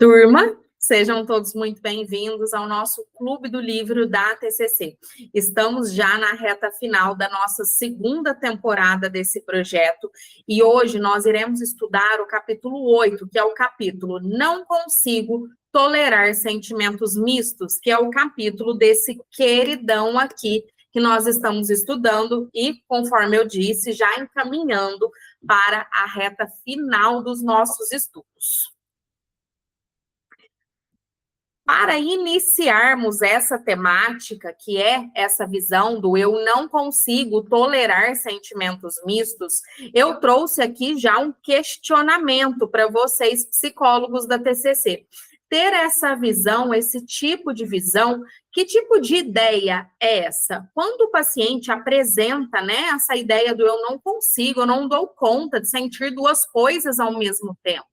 Turma, sejam todos muito bem-vindos ao nosso Clube do Livro da TCC. Estamos já na reta final da nossa segunda temporada desse projeto e hoje nós iremos estudar o capítulo 8, que é o capítulo Não Consigo Tolerar Sentimentos Mistos, que é o capítulo desse queridão aqui que nós estamos estudando e, conforme eu disse, já encaminhando para a reta final dos nossos estudos. Para iniciarmos essa temática, que é essa visão do eu não consigo tolerar sentimentos mistos, eu trouxe aqui já um questionamento para vocês, psicólogos da TCC. Ter essa visão, esse tipo de visão, que tipo de ideia é essa? Quando o paciente apresenta, né, essa ideia do eu não consigo, eu não dou conta de sentir duas coisas ao mesmo tempo.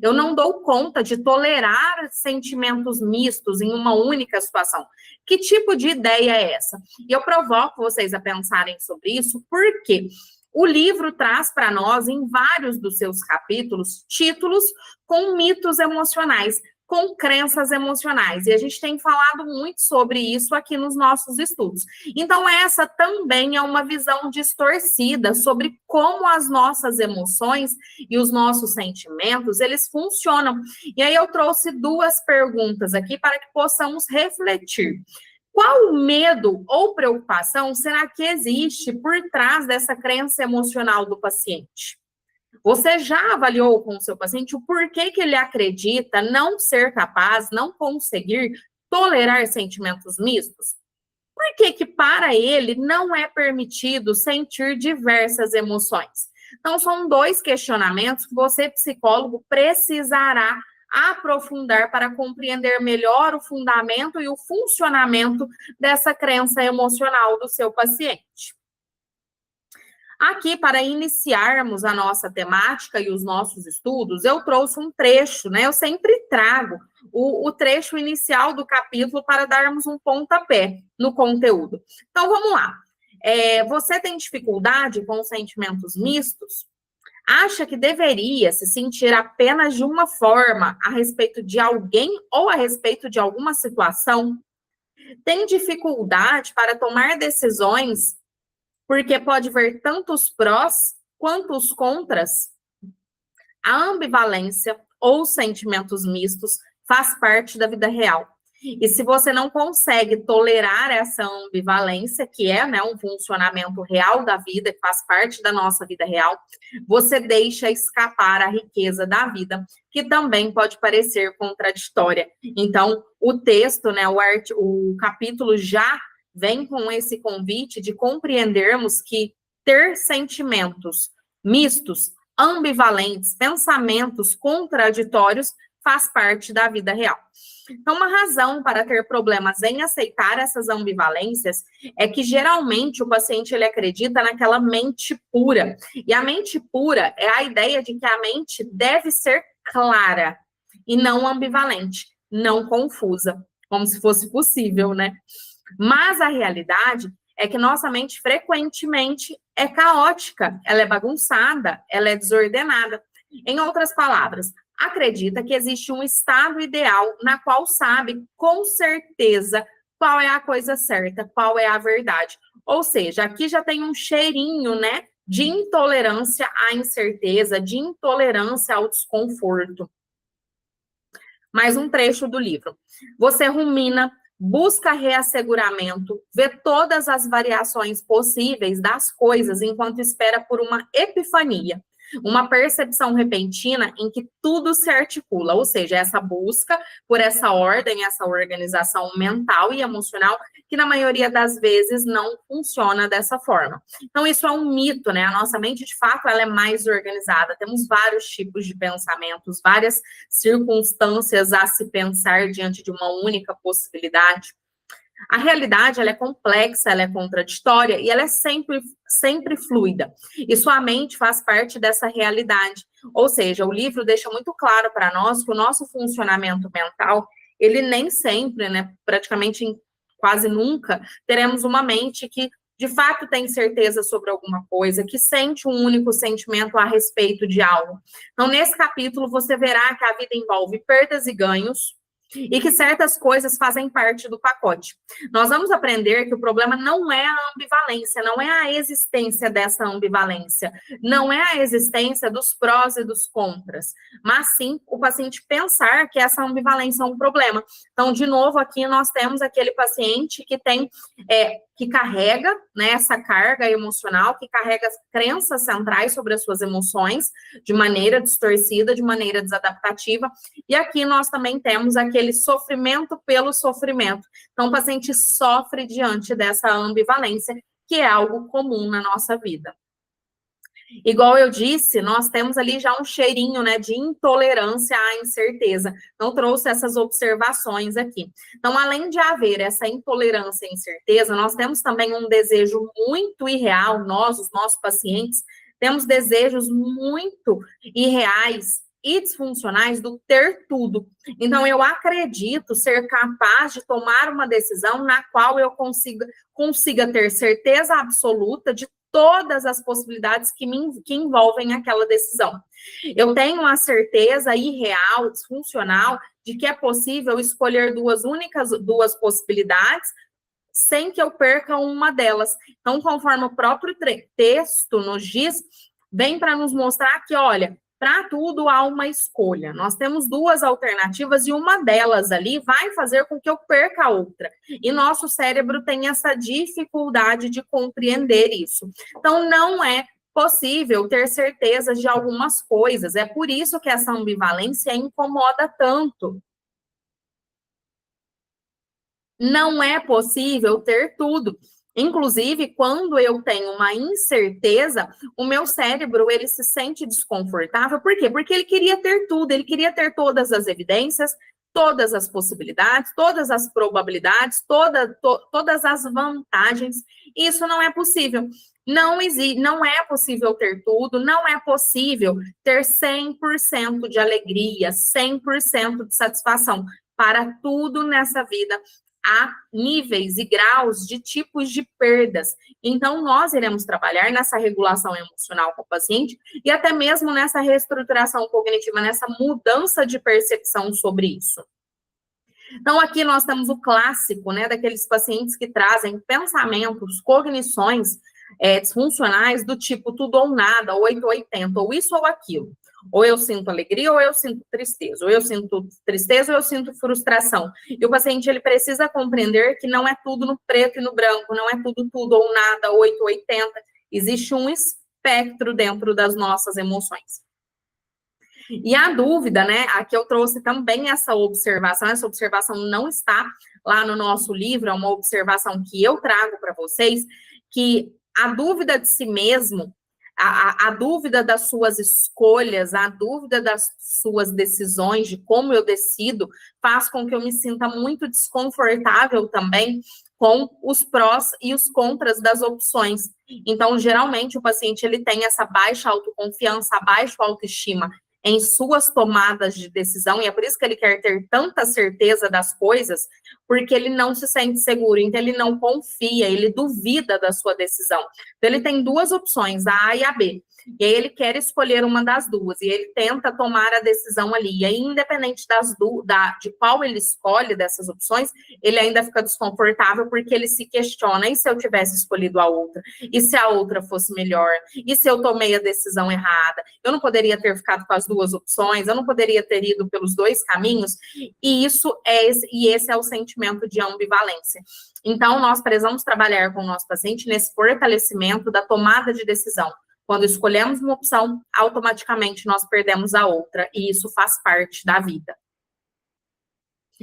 Eu não dou conta de tolerar sentimentos mistos em uma única situação. Que tipo de ideia é essa? E eu provoco vocês a pensarem sobre isso, porque o livro traz para nós, em vários dos seus capítulos, títulos com mitos emocionais, com crenças emocionais. E a gente tem falado muito sobre isso aqui nos nossos estudos. Então, essa também é uma visão distorcida sobre como as nossas emoções e os nossos sentimentos, eles funcionam. E aí eu trouxe duas perguntas aqui para que possamos refletir. Qual medo ou preocupação será que existe por trás dessa crença emocional do paciente? Você já avaliou com o seu paciente o porquê que ele acredita não ser capaz, não conseguir tolerar sentimentos mistos? Por que que para ele não é permitido sentir diversas emoções? Então, são dois questionamentos que você, psicólogo, precisará aprofundar para compreender melhor o fundamento e o funcionamento dessa crença emocional do seu paciente. Aqui, para iniciarmos a nossa temática e os nossos estudos, eu trouxe um trecho, né? Eu sempre trago o trecho inicial do capítulo para darmos um pontapé no conteúdo. Então, vamos lá. Você tem dificuldade com sentimentos mistos? Acha que deveria se sentir apenas de uma forma a respeito de alguém ou a respeito de alguma situação? Tem dificuldade para tomar decisões porque pode ver tanto os prós quanto os contras? A ambivalência ou sentimentos mistos faz parte da vida real. E se você não consegue tolerar essa ambivalência, que é, né, um funcionamento real da vida, que faz parte da nossa vida real, você deixa escapar a riqueza da vida, que também pode parecer contraditória. Então, o texto, né, o capítulo já vem com esse convite de compreendermos que ter sentimentos mistos, ambivalentes, pensamentos contraditórios faz parte da vida real. Então, uma razão para ter problemas em aceitar essas ambivalências é que, geralmente, o paciente ele acredita naquela mente pura. E a mente pura é a ideia de que a mente deve ser clara e não ambivalente, não confusa, como se fosse possível, né? Mas a realidade é que nossa mente frequentemente é caótica, ela é bagunçada, ela é desordenada. Em outras palavras, acredita que existe um estado ideal na qual sabe com certeza qual é a coisa certa, qual é a verdade. Ou seja, aqui já tem um cheirinho, né, de intolerância à incerteza, de intolerância ao desconforto. Mais um trecho do livro. Você rumina, busca reasseguramento, vê todas as variações possíveis das coisas enquanto espera por uma epifania, uma percepção repentina em que tudo se articula, ou seja, essa busca por essa ordem, essa organização mental e emocional, que na maioria das vezes não funciona dessa forma. Então, isso é um mito, né? A nossa mente, de fato, ela é mais organizada. Temos vários tipos de pensamentos, várias circunstâncias a se pensar diante de uma única possibilidade. A realidade, ela é complexa, ela é contraditória e ela é sempre fluida. E sua mente faz parte dessa realidade. Ou seja, o livro deixa muito claro para nós que o nosso funcionamento mental, ele nem sempre, né, praticamente quase nunca, teremos uma mente que de fato tem certeza sobre alguma coisa, que sente um único sentimento a respeito de algo. Então, nesse capítulo, você verá que a vida envolve perdas e ganhos, e que certas coisas fazem parte do pacote. Nós vamos aprender que o problema não é a ambivalência, não é a existência dessa ambivalência, não é a existência dos prós e dos contras, mas sim o paciente pensar que essa ambivalência é um problema. Então, de novo, aqui nós temos aquele paciente que tem, que carrega, né, essa carga emocional, que carrega as crenças centrais sobre as suas emoções de maneira distorcida, de maneira desadaptativa, e aqui nós também temos aquele sofrimento pelo sofrimento. Então, o paciente sofre diante dessa ambivalência, que é algo comum na nossa vida. Igual eu disse, nós temos ali já um cheirinho, né, de intolerância à incerteza. Então, trouxe essas observações aqui. Então, além de haver essa intolerância à incerteza, nós temos também um desejo muito irreal, nós, os nossos pacientes, temos desejos muito irreais e disfuncionais do ter tudo. Então, eu acredito ser capaz de tomar uma decisão na qual eu consiga ter certeza absoluta de todas as possibilidades que envolvem aquela decisão. Eu tenho a certeza irreal, disfuncional, de que é possível escolher duas possibilidades sem que eu perca uma delas. Então, conforme o próprio texto nos diz, vem para nos mostrar que, olha, para tudo há uma escolha. Nós temos duas alternativas e uma delas ali vai fazer com que eu perca a outra. E nosso cérebro tem essa dificuldade de compreender isso. Então, não é possível ter certeza de algumas coisas. É por isso que essa ambivalência incomoda tanto. Não é possível ter tudo. Inclusive, quando eu tenho uma incerteza, o meu cérebro, ele se sente desconfortável. Por quê? Porque ele queria ter tudo, ele queria ter todas as evidências, todas as possibilidades, todas as probabilidades, todas as vantagens. Isso não é possível. Não existe, não é possível ter tudo, não é possível ter 100% de alegria, 100% de satisfação. Para tudo nessa vida, há níveis e graus de tipos de perdas. Então, nós iremos trabalhar nessa regulação emocional com o paciente e até mesmo nessa reestruturação cognitiva, nessa mudança de percepção sobre isso. Então, aqui nós temos o clássico, né, daqueles pacientes que trazem pensamentos, cognições disfuncionais do tipo tudo ou nada, 880, ou isso ou aquilo. Ou eu sinto alegria, ou eu sinto tristeza. Ou eu sinto tristeza, ou eu sinto frustração. E o paciente, ele precisa compreender que não é tudo no preto e no branco, não é tudo ou nada, 880. Existe um espectro dentro das nossas emoções. E a dúvida, né, aqui eu trouxe também essa observação não está lá no nosso livro, é uma observação que eu trago para vocês, que a dúvida de si mesmo, a dúvida das suas escolhas, a dúvida das suas decisões, de como eu decido, faz com que eu me sinta muito desconfortável também com os prós e os contras das opções. Então, geralmente, o paciente ele tem essa baixa autoconfiança, baixa autoestima em suas tomadas de decisão, e é por isso que ele quer ter tanta certeza das coisas, porque ele não se sente seguro, então ele não confia, ele duvida da sua decisão. Então, ele tem duas opções, a A e a B, e aí ele quer escolher uma das duas, e ele tenta tomar a decisão ali, e aí, independente de qual ele escolhe dessas opções, ele ainda fica desconfortável, porque ele se questiona, e se eu tivesse escolhido a outra? E se a outra fosse melhor? E se eu tomei a decisão errada? Eu não poderia ter ficado com as duas opções, eu não poderia ter ido pelos dois caminhos, e esse é o sentimento de ambivalência. Então, nós precisamos trabalhar com o nosso paciente nesse fortalecimento da tomada de decisão. Quando escolhemos uma opção, automaticamente nós perdemos a outra, e isso faz parte da vida.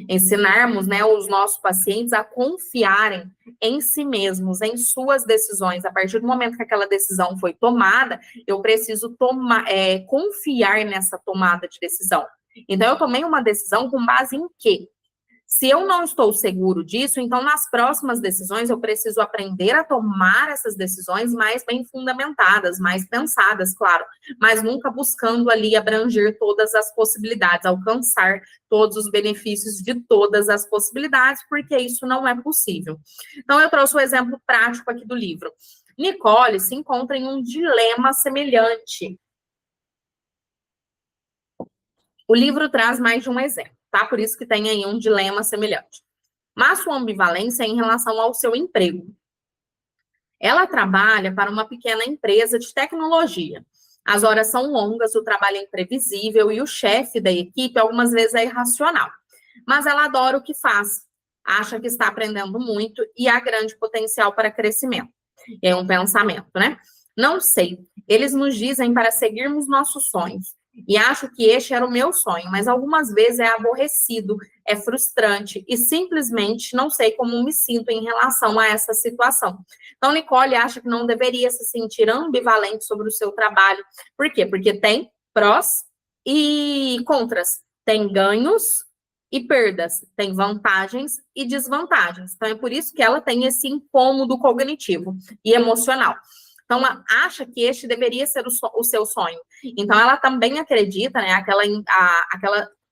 Ensinarmos, né, os nossos pacientes a confiarem em si mesmos, em suas decisões. A partir do momento que aquela decisão foi tomada, eu preciso confiar nessa tomada de decisão. Então, eu tomei uma decisão com base em quê? Se eu não estou seguro disso, então nas próximas decisões eu preciso aprender a tomar essas decisões mais bem fundamentadas, mais pensadas, claro, mas nunca buscando ali abranger todas as possibilidades, alcançar todos os benefícios de todas as possibilidades, porque isso não é possível. Então eu trouxe o exemplo prático aqui do livro. Nicole se encontra em um dilema semelhante. O livro traz mais de um exemplo, tá? Por isso que tem aí um dilema semelhante. Mas sua ambivalência é em relação ao seu emprego. Ela trabalha para uma pequena empresa de tecnologia. As horas são longas, o trabalho é imprevisível e o chefe da equipe algumas vezes é irracional. Mas ela adora o que faz, acha que está aprendendo muito e há grande potencial para crescimento. É um pensamento, né? Não sei. Eles nos dizem para seguirmos nossos sonhos. E acho que este era o meu sonho, mas algumas vezes é aborrecido, é frustrante e simplesmente não sei como me sinto em relação a essa situação. Então, Nicole acha que não deveria se sentir ambivalente sobre o seu trabalho. Por quê? Porque tem prós e contras, tem ganhos e perdas, tem vantagens e desvantagens. Então, é por isso que ela tem esse incômodo cognitivo e emocional. Então, ela acha que este deveria ser o seu sonho. Então, ela também acredita, né, aquela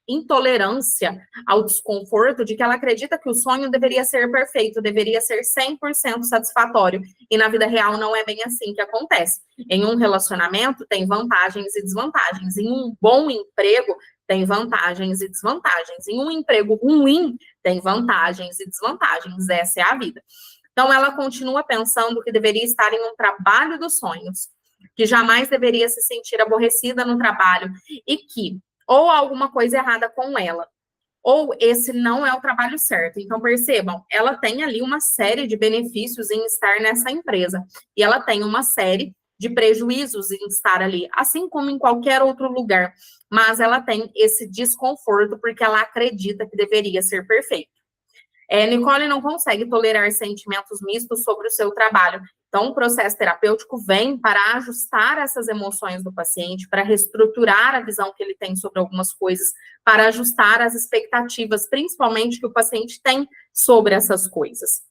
intolerância ao desconforto, de que ela acredita que o sonho deveria ser perfeito, deveria ser 100% satisfatório. E na vida real não é bem assim que acontece. Em um relacionamento, tem vantagens e desvantagens. Em um bom emprego, tem vantagens e desvantagens. Em um emprego ruim, tem vantagens e desvantagens. Essa é a vida. Então, ela continua pensando que deveria estar em um trabalho dos sonhos, que jamais deveria se sentir aborrecida no trabalho e que ou alguma coisa errada com ela, ou esse não é o trabalho certo. Então, percebam, ela tem ali uma série de benefícios em estar nessa empresa e ela tem uma série de prejuízos em estar ali, assim como em qualquer outro lugar, mas ela tem esse desconforto porque ela acredita que deveria ser perfeito. Nicole não consegue tolerar sentimentos mistos sobre o seu trabalho. Então, o processo terapêutico vem para ajustar essas emoções do paciente, para reestruturar a visão que ele tem sobre algumas coisas, para ajustar as expectativas, principalmente que o paciente tem sobre essas coisas.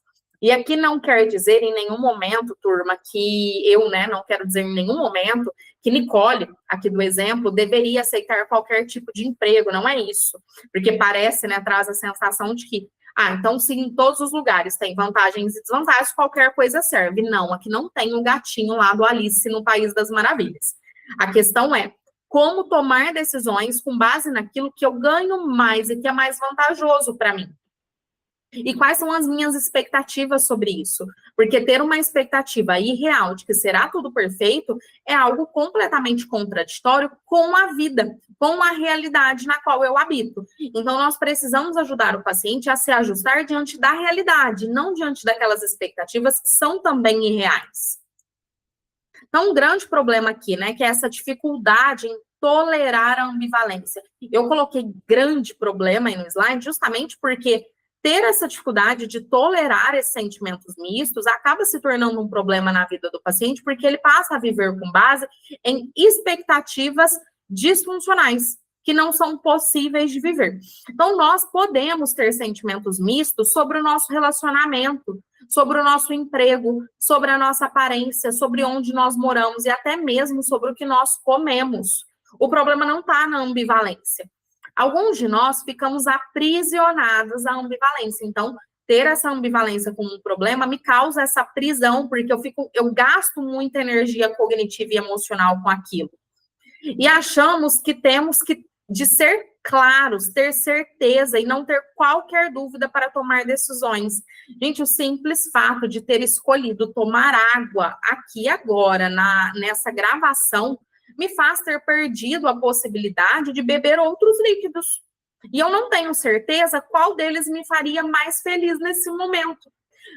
E aqui não quer dizer em nenhum momento, turma, que eu, não quero dizer em nenhum momento que Nicole, aqui do exemplo, deveria aceitar qualquer tipo de emprego, não é isso. Porque parece, traz a sensação de que então, se em todos os lugares tem vantagens e desvantagens, qualquer coisa serve. Não, aqui não tem um gatinho lá do Alice no País das Maravilhas. A questão é como tomar decisões com base naquilo que eu ganho mais e que é mais vantajoso para mim. E quais são as minhas expectativas sobre isso? Porque ter uma expectativa irreal de que será tudo perfeito é algo completamente contraditório com a vida, com a realidade na qual eu habito. Então, nós precisamos ajudar o paciente a se ajustar diante da realidade, não diante daquelas expectativas que são também irreais. Então, um grande problema aqui, que é essa dificuldade em tolerar a ambivalência. Eu coloquei grande problema aí no slide justamente porque ter essa dificuldade de tolerar esses sentimentos mistos acaba se tornando um problema na vida do paciente, porque ele passa a viver com base em expectativas disfuncionais, que não são possíveis de viver. Então, nós podemos ter sentimentos mistos sobre o nosso relacionamento, sobre o nosso emprego, sobre a nossa aparência, sobre onde nós moramos e até mesmo sobre o que nós comemos. O problema não está na ambivalência. Alguns de nós ficamos aprisionados à ambivalência. Então, ter essa ambivalência como um problema me causa essa prisão, porque eu gasto muita energia cognitiva e emocional com aquilo. E achamos que temos de ser claros, ter certeza e não ter qualquer dúvida para tomar decisões. Gente, o simples fato de ter escolhido tomar água aqui agora, nessa gravação, me faz ter perdido a possibilidade de beber outros líquidos. E eu não tenho certeza qual deles me faria mais feliz nesse momento.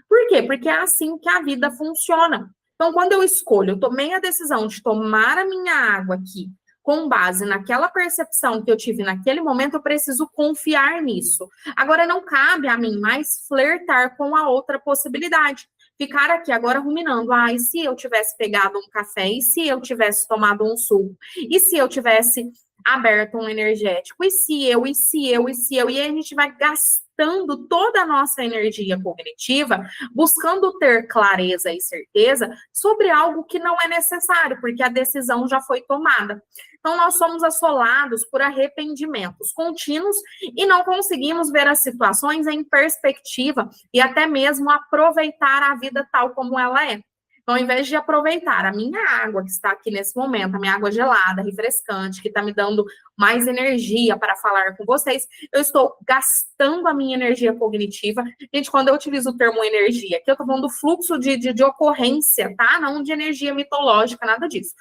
Por quê? Porque é assim que a vida funciona. Então, quando eu tomei a decisão de tomar a minha água aqui, com base naquela percepção que eu tive naquele momento, eu preciso confiar nisso. Agora, não cabe a mim mais flertar com a outra possibilidade. Ficar aqui agora ruminando, e se eu tivesse pegado um café, e se eu tivesse tomado um suco, e se eu tivesse aberto um energético, e se eu, e aí a gente vai gastando toda a nossa energia cognitiva buscando ter clareza e certeza sobre algo que não é necessário, porque a decisão já foi tomada. Então, nós somos assolados por arrependimentos contínuos e não conseguimos ver as situações em perspectiva e até mesmo aproveitar a vida tal como ela é. Então, ao invés de aproveitar a minha água que está aqui nesse momento, a minha água gelada, refrescante, que está me dando mais energia para falar com vocês, eu estou gastando a minha energia cognitiva. Gente, quando eu utilizo o termo energia, aqui eu estou falando do fluxo de ocorrência, tá? Não de energia mitológica, nada disso.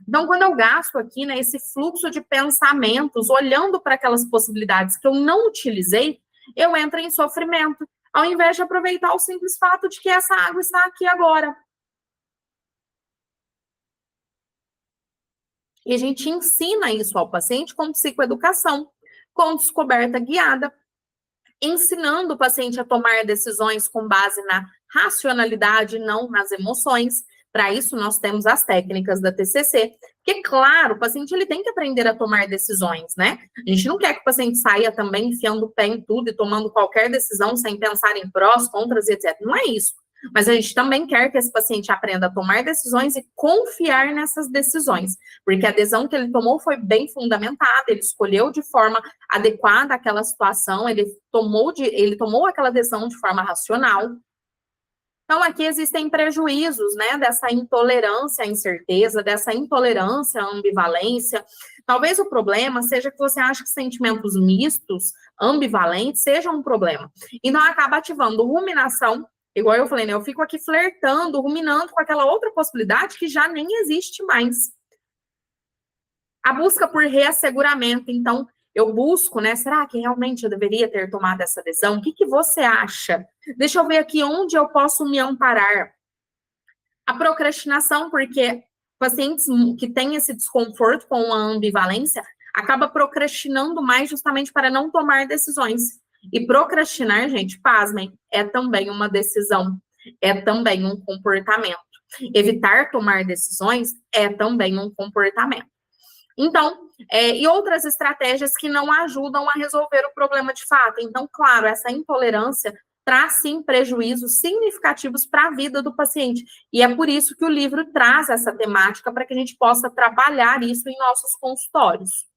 Então, quando eu gasto aqui, né, esse fluxo de pensamentos, olhando para aquelas possibilidades que eu não utilizei, eu entro em sofrimento, ao invés de aproveitar o simples fato de que essa água está aqui agora. E a gente ensina isso ao paciente com psicoeducação, com descoberta guiada, ensinando o paciente a tomar decisões com base na racionalidade, não nas emoções. Para isso, nós temos as técnicas da TCC, porque, claro, o paciente ele tem que aprender a tomar decisões, né? A gente não quer que o paciente saia também enfiando o pé em tudo e tomando qualquer decisão sem pensar em prós, contras, etc. Não é isso. Mas a gente também quer que esse paciente aprenda a tomar decisões e confiar nessas decisões, porque a decisão que ele tomou foi bem fundamentada, ele escolheu de forma adequada aquela situação, ele tomou aquela decisão de forma racional. Então, aqui existem prejuízos, né, dessa intolerância à incerteza, dessa intolerância à ambivalência. Talvez o problema seja que você acha que sentimentos mistos, ambivalentes, sejam um problema. Então, acaba ativando ruminação. Igual eu falei, né? Eu fico aqui flertando, ruminando com aquela outra possibilidade que já nem existe mais. A busca por reasseguramento. Então, eu busco, né? Será que realmente eu deveria ter tomado essa decisão? O que você acha? Deixa eu ver aqui onde eu posso me amparar. A procrastinação, porque pacientes que têm esse desconforto com a ambivalência acaba procrastinando mais justamente para não tomar decisões. E procrastinar, gente, pasmem, é também uma decisão, é também um comportamento. Evitar tomar decisões é também um comportamento. Então, e outras estratégias que não ajudam a resolver o problema de fato. Então, claro, essa intolerância traz, sim, prejuízos significativos para a vida do paciente. E é por isso que o livro traz essa temática, para que a gente possa trabalhar isso em nossos consultórios.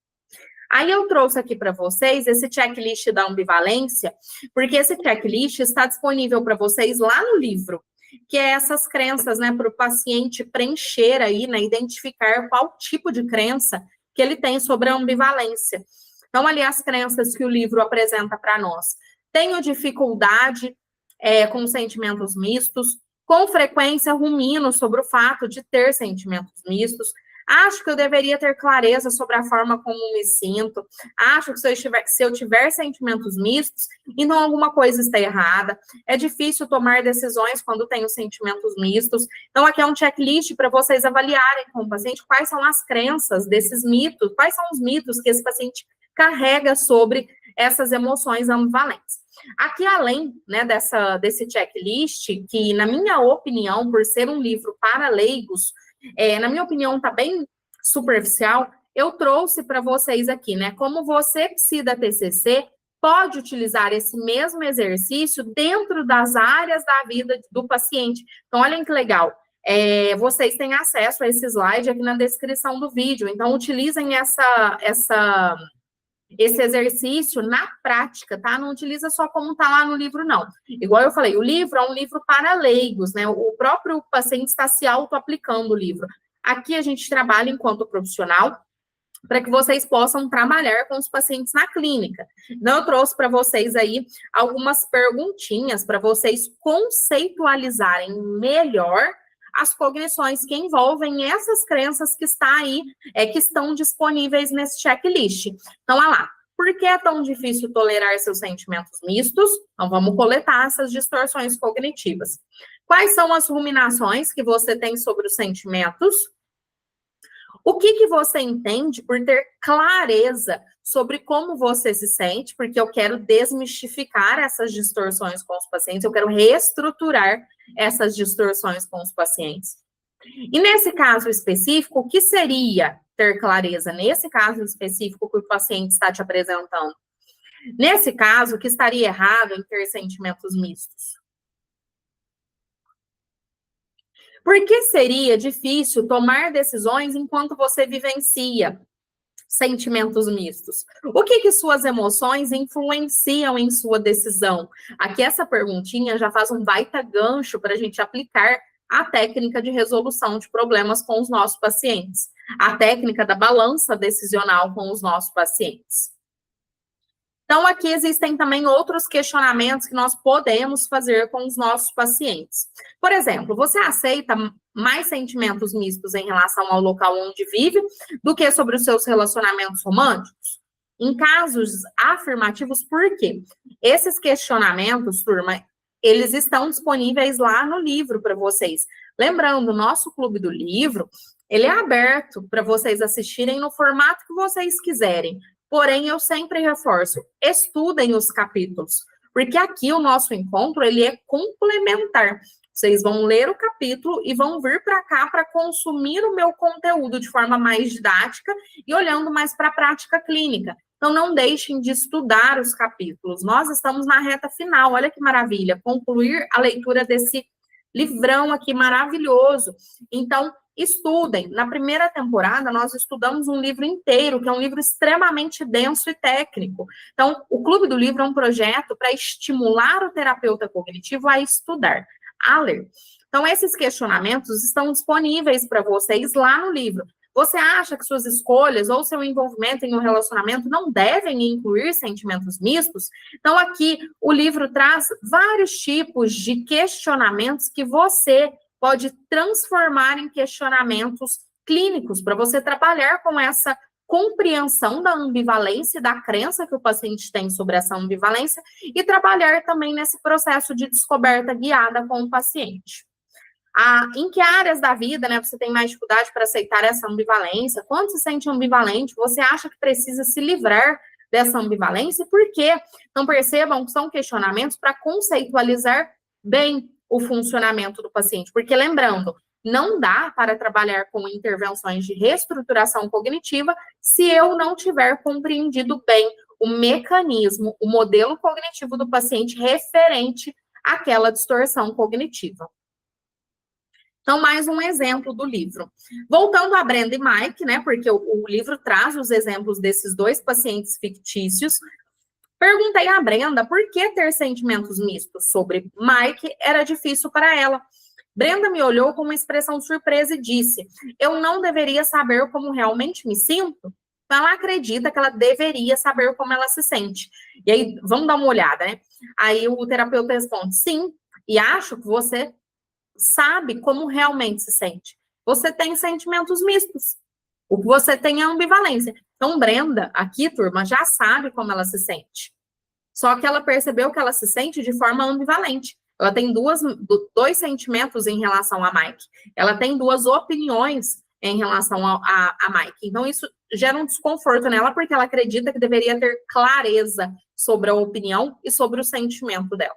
Aí eu trouxe aqui para vocês esse checklist da ambivalência, porque esse checklist está disponível para vocês lá no livro, que é essas crenças, né, para o paciente preencher aí, né, identificar qual tipo de crença que ele tem sobre a ambivalência. Então, ali as crenças que o livro apresenta para nós. Tenho dificuldade com sentimentos mistos, com frequência rumino sobre o fato de ter sentimentos mistos. Acho que eu deveria ter clareza sobre a forma como me sinto. Acho que se eu tiver sentimentos mistos, então alguma coisa está errada. É difícil tomar decisões quando tenho sentimentos mistos. Então, aqui é um checklist para vocês avaliarem com o paciente quais são as crenças desses mitos, quais são os mitos que esse paciente carrega sobre essas emoções ambivalentes. Aqui, além, né, desse checklist, que, na minha opinião, por ser um livro para leigos, na minha opinião, está bem superficial, eu trouxe para vocês aqui, né? Como você, psi da TCC, pode utilizar esse mesmo exercício dentro das áreas da vida do paciente. Então, olhem que legal. Vocês têm acesso a esse slide aqui na descrição do vídeo. Então, utilizem esse exercício na prática, tá? Não utiliza só como tá lá no livro, não. Igual eu falei, o livro é um livro para leigos, né? O próprio paciente está se auto-aplicando o livro. Aqui a gente trabalha enquanto profissional para que vocês possam trabalhar com os pacientes na clínica. Então, eu trouxe para vocês aí algumas perguntinhas para vocês conceitualizarem melhor as cognições que envolvem essas crenças que que estão disponíveis nesse checklist. Então, olha lá. Por que é tão difícil tolerar seus sentimentos mistos? Então, vamos coletar essas distorções cognitivas. Quais são as ruminações que você tem sobre os sentimentos? O que você entende por ter clareza sobre como você se sente? Porque eu quero desmistificar essas distorções com os pacientes, eu quero reestruturar essas distorções com os pacientes. E nesse caso específico, o que seria ter clareza? Nesse caso específico que o paciente está te apresentando, Nesse caso, o que estaria errado em ter sentimentos mistos? Por que seria difícil tomar decisões enquanto você vivencia sentimentos mistos? O que suas emoções influenciam em sua decisão? Aqui essa perguntinha já faz um baita gancho para a gente aplicar a técnica de resolução de problemas com os nossos pacientes, a técnica da balança decisional com os nossos pacientes. Então, aqui existem também outros questionamentos que nós podemos fazer com os nossos pacientes. Por exemplo, você aceita mais sentimentos mistos em relação ao local onde vive do que sobre os seus relacionamentos românticos? Em casos afirmativos, por quê? Esses questionamentos, turma, eles estão disponíveis lá no livro para vocês. Lembrando, o nosso Clube do Livro, ele é aberto para vocês assistirem no formato que vocês quiserem. Porém, eu sempre reforço, estudem os capítulos, porque aqui o nosso encontro, ele é complementar. Vocês vão ler o capítulo e vão vir para cá para consumir o meu conteúdo de forma mais didática e olhando mais para a prática clínica. Então, não deixem de estudar os capítulos. Nós estamos na reta final, olha que maravilha, concluir a leitura desse livrão aqui maravilhoso. Então, estudem. Na primeira temporada, nós estudamos um livro inteiro, que é um livro extremamente denso e técnico. Então, o Clube do Livro é um projeto para estimular o terapeuta cognitivo a estudar, a ler. Então, esses questionamentos estão disponíveis para vocês lá no livro. Você acha que suas escolhas ou seu envolvimento em um relacionamento não devem incluir sentimentos mistos? Então, aqui, o livro traz vários tipos de questionamentos que você pode transformar em questionamentos clínicos, para você trabalhar com essa compreensão da ambivalência e da crença que o paciente tem sobre essa ambivalência e trabalhar também nesse processo de descoberta guiada com o paciente. Em que áreas da vida, né, você tem mais dificuldade para aceitar essa ambivalência? Quando se sente ambivalente, você acha que precisa se livrar dessa ambivalência? E por quê? Então, percebam que são questionamentos para conceitualizar bem o funcionamento do paciente. Porque, lembrando, não dá para trabalhar com intervenções de reestruturação cognitiva se eu não tiver compreendido bem o mecanismo, o modelo cognitivo do paciente referente àquela distorção cognitiva. Então, mais um exemplo do livro. Voltando a Brenda e Mike, né, porque o livro traz os exemplos desses dois pacientes fictícios, perguntei à Brenda por que ter sentimentos mistos sobre Mike era difícil para ela. Brenda me olhou com uma expressão surpresa e disse, eu não deveria saber como realmente me sinto? Ela acredita que ela deveria saber como ela se sente. E aí, vamos dar uma olhada, né? Aí o terapeuta responde, sim, e acho que você sabe como realmente se sente. Você tem sentimentos mistos. O que você tem é ambivalência. Então, Brenda, aqui, turma, já sabe como ela se sente. Só que ela percebeu que ela se sente de forma ambivalente. Ela tem dois sentimentos em relação a Mike. Ela tem duas opiniões em relação a Mike. Então, isso gera um desconforto nela, porque ela acredita que deveria ter clareza sobre a opinião e sobre o sentimento dela.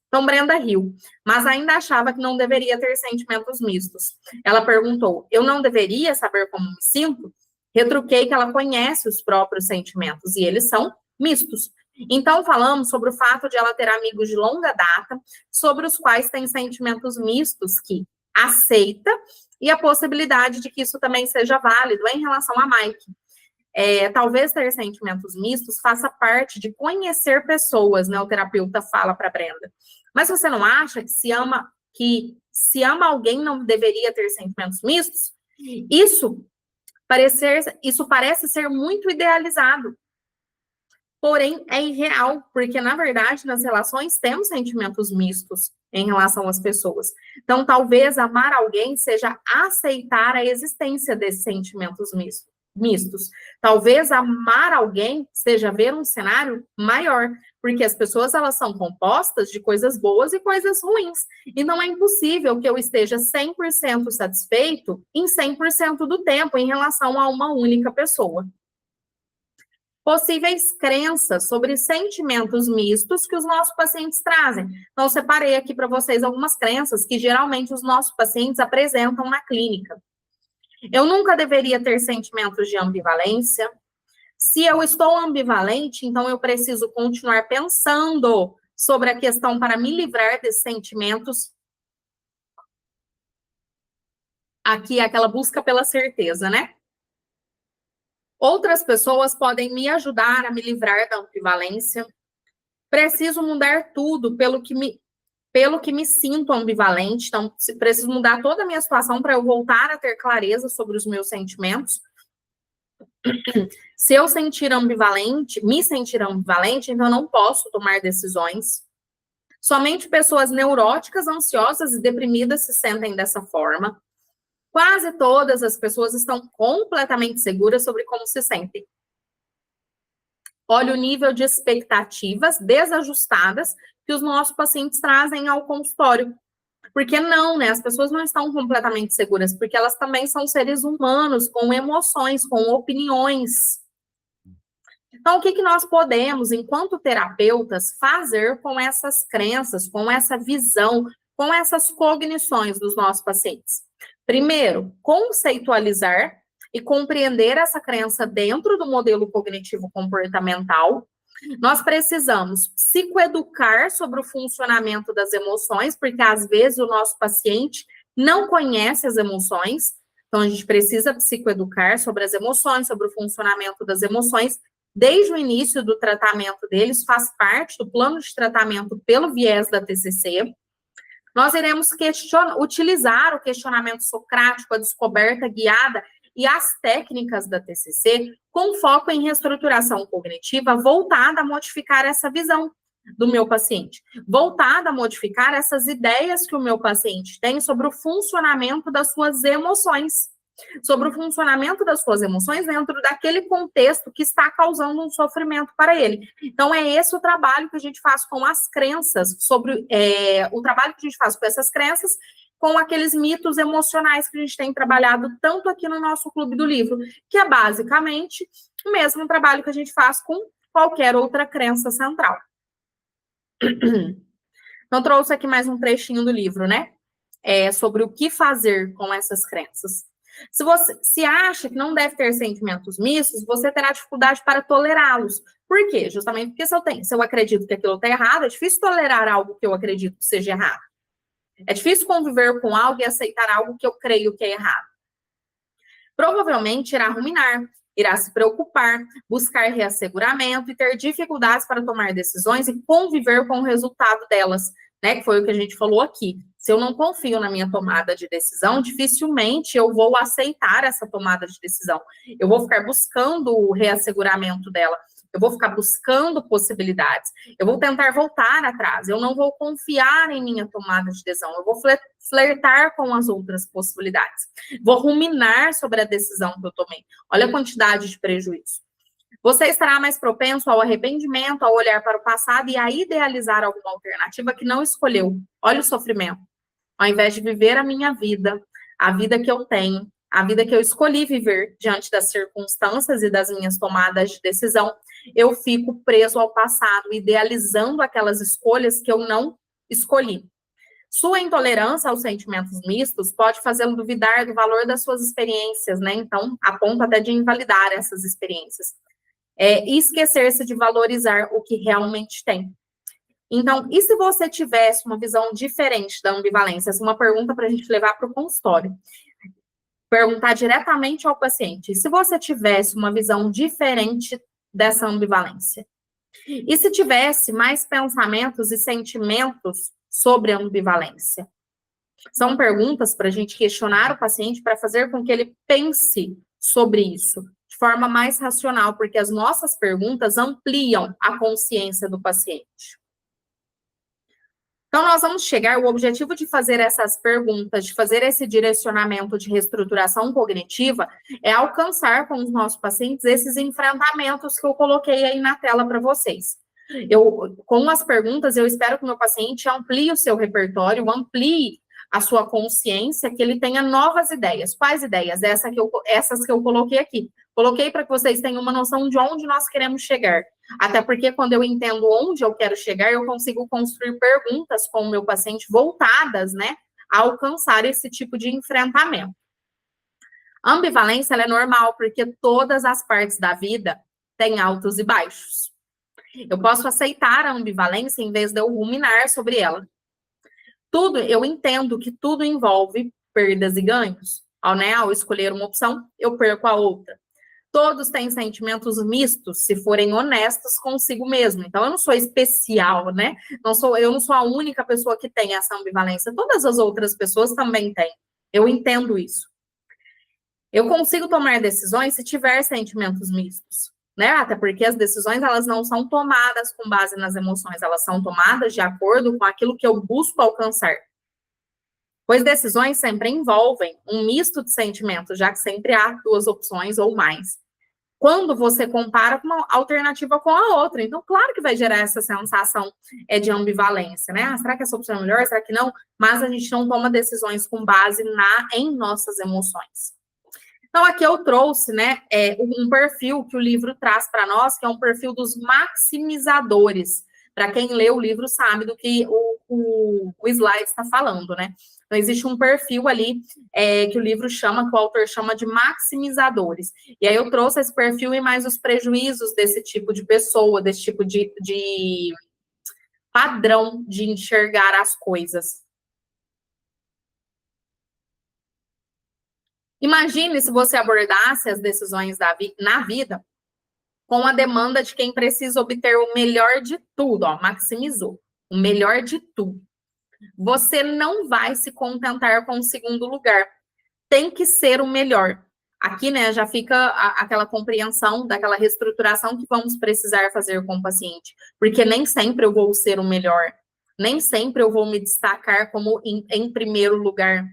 Então, Brenda riu, mas ainda achava que não deveria ter sentimentos mistos. Ela perguntou, eu não deveria saber como me sinto? Retruquei que ela conhece os próprios sentimentos, e eles são mistos. Então, falamos sobre o fato de ela ter amigos de longa data, sobre os quais tem sentimentos mistos que aceita, e a possibilidade de que isso também seja válido em relação a Mike. Talvez ter sentimentos mistos faça parte de conhecer pessoas, né? O terapeuta fala para Brenda. Mas você não acha que se ama alguém não deveria ter sentimentos mistos? Isso parece ser muito idealizado. Porém, é irreal, porque, na verdade, nas relações temos sentimentos mistos em relação às pessoas. Então, talvez amar alguém seja aceitar a existência desses sentimentos mistos. Talvez amar alguém seja ver um cenário maior, porque as pessoas, elas são compostas de coisas boas e coisas ruins. E não é impossível que eu esteja 100% satisfeito em 100% do tempo em relação a uma única pessoa. Possíveis crenças sobre sentimentos mistos que os nossos pacientes trazem. Então, eu separei aqui para vocês algumas crenças que geralmente os nossos pacientes apresentam na clínica. Eu nunca deveria ter sentimentos de ambivalência. Se eu estou ambivalente, então eu preciso continuar pensando sobre a questão para me livrar desses sentimentos. Aqui é aquela busca pela certeza, né? Outras pessoas podem me ajudar a me livrar da ambivalência. Preciso mudar tudo pelo que me sinto ambivalente. Então, preciso mudar toda a minha situação para eu voltar a ter clareza sobre os meus sentimentos. Se eu me sentir ambivalente, então eu não posso tomar decisões. Somente pessoas neuróticas, ansiosas e deprimidas se sentem dessa forma. Quase todas as pessoas estão completamente seguras sobre como se sentem. Olha o nível de expectativas desajustadas que os nossos pacientes trazem ao consultório. Porque não, né? As pessoas não estão completamente seguras, porque elas também são seres humanos, com emoções, com opiniões. Então, o que nós podemos, enquanto terapeutas, fazer com essas crenças, com essa visão, com essas cognições dos nossos pacientes? Primeiro, conceitualizar e compreender essa crença dentro do modelo cognitivo comportamental. Nós precisamos psicoeducar sobre o funcionamento das emoções, porque às vezes o nosso paciente não conhece as emoções. Então, a gente precisa psicoeducar sobre as emoções, sobre o funcionamento das emoções. Desde o início do tratamento deles, faz parte do plano de tratamento pelo viés da TCC. Nós iremos utilizar o questionamento socrático, a descoberta guiada e as técnicas da TCC com foco em reestruturação cognitiva voltada a modificar essa visão do meu paciente, voltada a modificar essas ideias que o meu paciente tem sobre o funcionamento das suas emoções, sobre o funcionamento das suas emoções dentro daquele contexto que está causando um sofrimento para ele. Então, é esse o trabalho que a gente faz com as crenças, o trabalho que a gente faz com essas crenças, com aqueles mitos emocionais que a gente tem trabalhado tanto aqui no nosso Clube do Livro, que é basicamente o mesmo trabalho que a gente faz com qualquer outra crença central. Então, trouxe aqui mais um trechinho do livro, né? Sobre o que fazer com essas crenças. Se você se acha que não deve ter sentimentos mistos, você terá dificuldade para tolerá-los. Por quê? Justamente porque se eu acredito que aquilo está errado, é difícil tolerar algo que eu acredito que seja errado. É difícil conviver com algo e aceitar algo que eu creio que é errado. Provavelmente irá ruminar, irá se preocupar, buscar reasseguramento e ter dificuldades para tomar decisões e conviver com o resultado delas, né? Que foi o que a gente falou aqui. Se eu não confio na minha tomada de decisão, dificilmente eu vou aceitar essa tomada de decisão. Eu vou ficar buscando o reasseguramento dela. Eu vou ficar buscando possibilidades. Eu vou tentar voltar atrás. Eu não vou confiar em minha tomada de decisão. Eu vou flertar com as outras possibilidades. Vou ruminar sobre a decisão que eu tomei. Olha a quantidade de prejuízo. Você estará mais propenso ao arrependimento, ao olhar para o passado e a idealizar alguma alternativa que não escolheu. Olha o sofrimento. Ao invés de viver a minha vida, a vida que eu tenho, a vida que eu escolhi viver diante das circunstâncias e das minhas tomadas de decisão, eu fico preso ao passado, idealizando aquelas escolhas que eu não escolhi. Sua intolerância aos sentimentos mistos pode fazê-lo duvidar do valor das suas experiências, né? Então, a ponto até de invalidar essas experiências. E esquecer-se de valorizar o que realmente tem. Então, e se você tivesse uma visão diferente da ambivalência? Essa é uma pergunta para a gente levar para o consultório. Perguntar diretamente ao paciente. E se você tivesse uma visão diferente dessa ambivalência? E se tivesse mais pensamentos e sentimentos sobre a ambivalência? São perguntas para a gente questionar o paciente, para fazer com que ele pense sobre isso de forma mais racional, porque as nossas perguntas ampliam a consciência do paciente. Então, nós vamos chegar, o objetivo de fazer essas perguntas, de fazer esse direcionamento de reestruturação cognitiva, é alcançar com os nossos pacientes esses enfrentamentos que eu coloquei aí na tela para vocês. Com as perguntas, eu espero que o meu paciente amplie o seu repertório, amplie a sua consciência, que ele tenha novas ideias. Quais ideias? Essas que eu coloquei aqui. Coloquei para que vocês tenham uma noção de onde nós queremos chegar. Até porque quando eu entendo onde eu quero chegar, eu consigo construir perguntas com o meu paciente voltadas, né, a alcançar esse tipo de enfrentamento. A ambivalência, ela é normal, porque todas as partes da vida tem altos e baixos. Eu posso aceitar a ambivalência em vez de eu ruminar sobre ela. Eu entendo que tudo envolve perdas e ganhos. Ao escolher uma opção, eu perco a outra. Todos têm sentimentos mistos, se forem honestos consigo mesmo. Então, eu não sou especial, né? Eu não sou a única pessoa que tem essa ambivalência. Todas as outras pessoas também têm. Eu entendo isso. Eu consigo tomar decisões se tiver sentimentos mistos, né? Até porque as decisões, elas não são tomadas com base nas emoções, elas são tomadas de acordo com aquilo que eu busco alcançar. Pois decisões sempre envolvem um misto de sentimentos, já que sempre há duas opções ou mais. Quando você compara uma alternativa com a outra. Então, claro que vai gerar essa sensação de ambivalência, né? Ah, será que essa opção é melhor? Será que não? Mas a gente não toma decisões com base em nossas emoções. Então, aqui eu trouxe, né, um perfil que o livro traz para nós, que é um perfil dos maximizadores. Para quem lê o livro sabe do que o slide está falando, né? Então, existe um perfil ali que o autor chama de maximizadores. E aí eu trouxe esse perfil e mais os prejuízos desse tipo de pessoa, desse tipo de padrão de enxergar as coisas. Imagine se você abordasse as decisões na vida com a demanda de quem precisa obter o melhor de tudo, maximizou, o melhor de tudo. Você não vai se contentar com o segundo lugar. Tem que ser o melhor. Aqui, né, já fica aquela compreensão daquela reestruturação que vamos precisar fazer com o paciente. Porque nem sempre eu vou ser o melhor. Nem sempre eu vou me destacar como em primeiro lugar.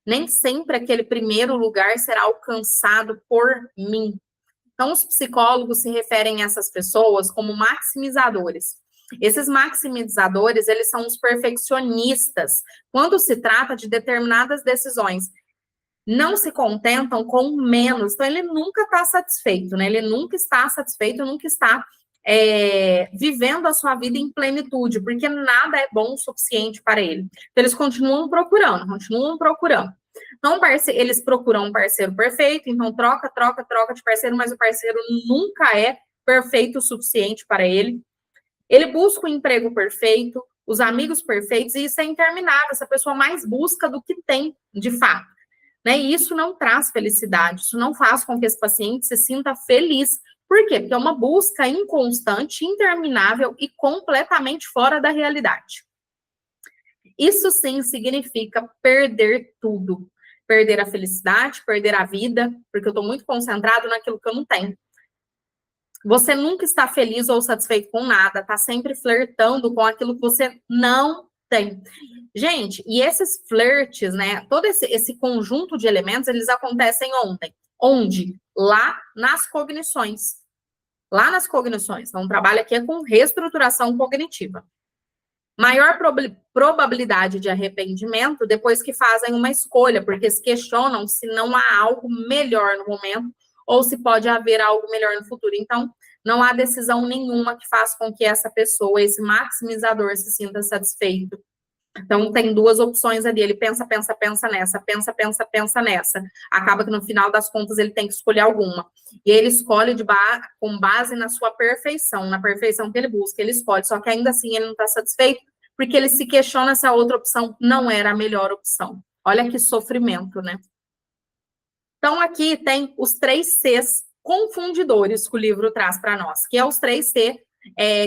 Nem sempre aquele primeiro lugar será alcançado por mim. Então, os psicólogos se referem a essas pessoas como maximizadores. Esses maximizadores, eles são os perfeccionistas. Quando se trata de determinadas decisões, não se contentam com menos. Então, ele nunca está satisfeito, né? Ele nunca está satisfeito, nunca está vivendo a sua vida em plenitude, porque nada é bom o suficiente para ele. Então, eles continuam procurando. Então, eles procuram um parceiro perfeito, então troca de parceiro, mas o parceiro nunca é perfeito o suficiente para ele. Ele busca o emprego perfeito, os amigos perfeitos, e isso é interminável. Essa pessoa mais busca do que tem, de fato. Né? E isso não traz felicidade, isso não faz com que esse paciente se sinta feliz. Por quê? Porque é uma busca inconstante, interminável e completamente fora da realidade. Isso sim significa perder tudo. Perder a felicidade, perder a vida, porque eu estou muito concentrado naquilo que eu não tenho. Você nunca está feliz ou satisfeito com nada, está sempre flertando com aquilo que você não tem. Gente, e esses flertes, né, todo esse conjunto de elementos, eles acontecem onde? Lá nas cognições. Lá nas cognições. Então, o trabalho aqui é com reestruturação cognitiva. Maior probabilidade de arrependimento depois que fazem uma escolha, porque se questionam se não há algo melhor no momento ou se pode haver algo melhor no futuro. Então, não há decisão nenhuma que faça com que essa pessoa, esse maximizador, se sinta satisfeito. Então, tem duas opções ali. Ele pensa nessa. Acaba que, no final das contas, ele tem que escolher alguma. E ele escolhe com base na sua perfeição, na perfeição que ele busca. Ele escolhe, só que ainda assim ele não está satisfeito, porque ele se questiona se a outra opção não era a melhor opção. Olha que sofrimento, né? Então, aqui tem os 3 Cs confundidores que o livro traz para nós, que é os 3 C,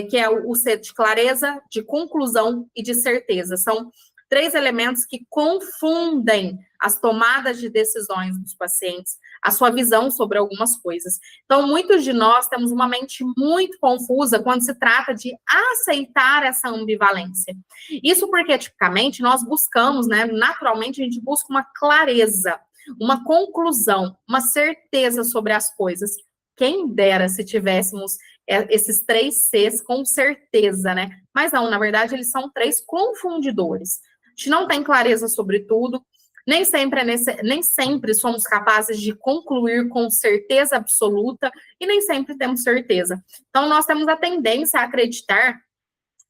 que é o C de clareza, de conclusão e de certeza. São 3 elementos que confundem as tomadas de decisões dos pacientes, a sua visão sobre algumas coisas. Então, muitos de nós temos uma mente muito confusa quando se trata de aceitar essa ambivalência. Isso porque, tipicamente, nós buscamos, né, naturalmente, a gente busca uma clareza, uma conclusão, uma certeza sobre as coisas. Quem dera se tivéssemos esses 3 Cs com certeza, né? Mas não, na verdade, eles são 3 confundidores. A gente não tem clareza sobre tudo, nem sempre somos capazes de concluir com certeza absoluta e nem sempre temos certeza. Então, nós temos a tendência a acreditar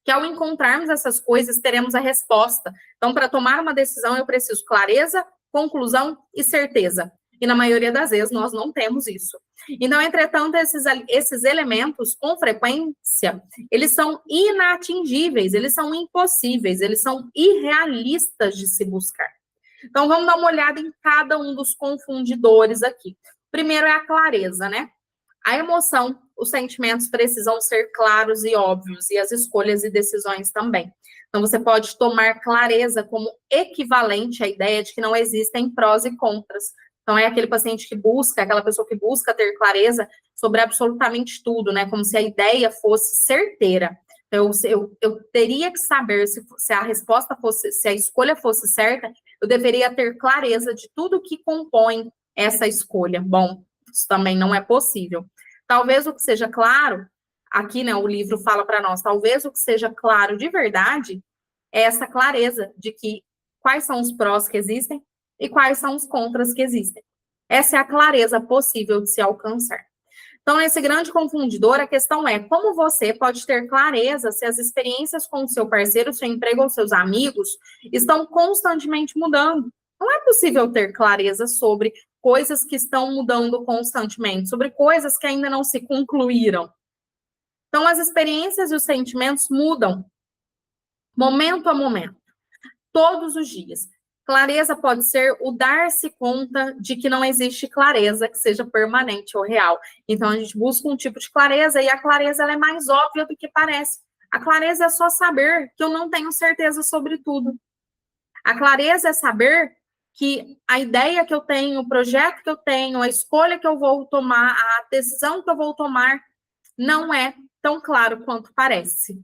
que ao encontrarmos essas coisas, teremos a resposta. Então, para tomar uma decisão, eu preciso clareza, conclusão e certeza. E na maioria das vezes nós não temos isso. Então, entretanto, esses elementos, com frequência, eles são inatingíveis, eles são impossíveis, eles são irrealistas de se buscar. Então, vamos dar uma olhada em cada um dos confundidores aqui. Primeiro é a clareza, né? A emoção, os sentimentos precisam ser claros e óbvios, e as escolhas e decisões também. Então, você pode tomar clareza como equivalente à ideia de que não existem prós e contras. Então, é aquele paciente que busca, aquela pessoa que busca ter clareza sobre absolutamente tudo, né? Como se a ideia fosse certeira. Então, eu teria que saber se a resposta fosse, se a escolha fosse certa, eu deveria ter clareza de tudo que compõe essa escolha. Bom, isso também não é possível. Talvez o que seja claro, aqui, né, o livro fala para nós, talvez o que seja claro de verdade é essa clareza de que quais são os prós que existem e quais são os contras que existem. Essa é a clareza possível de se alcançar. Então, esse grande confundidor, a questão é como você pode ter clareza se as experiências com o seu parceiro, seu emprego ou seus amigos estão constantemente mudando. Não é possível ter clareza sobre coisas que estão mudando constantemente, sobre coisas que ainda não se concluíram. Então, as experiências e os sentimentos mudam, momento a momento, todos os dias. Clareza pode ser o dar-se conta de que não existe clareza que seja permanente ou real. Então, a gente busca um tipo de clareza e a clareza ela é mais óbvia do que parece. A clareza é só saber que eu não tenho certeza sobre tudo. A clareza é saber que a ideia que eu tenho, o projeto que eu tenho, a escolha que eu vou tomar, a decisão que eu vou tomar, não é tão claro quanto parece.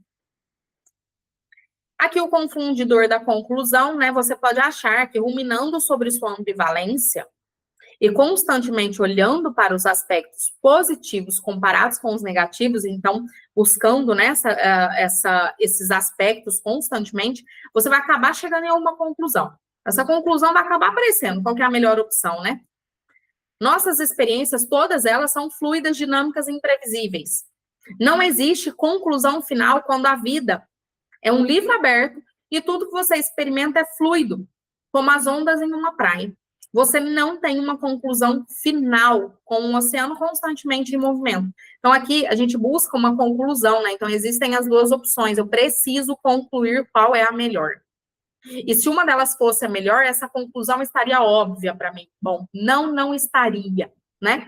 Aqui o confundidor da conclusão, né? Você pode achar que ruminando sobre sua ambivalência e constantemente olhando para os aspectos positivos comparados com os negativos, então buscando, né, esses aspectos constantemente, você vai acabar chegando em uma conclusão. Essa conclusão vai acabar aparecendo, qual que é a melhor opção, né? Nossas experiências, todas elas são fluidas, dinâmicas e imprevisíveis. Não existe conclusão final quando a vida é um livro aberto e tudo que você experimenta é fluido, como as ondas em uma praia. Você não tem uma conclusão final, com um oceano constantemente em movimento. Então, aqui a gente busca uma conclusão, né? Então, existem as duas opções. Eu preciso concluir qual é a melhor. E se uma delas fosse a melhor, essa conclusão estaria óbvia para mim. Bom, não estaria, né?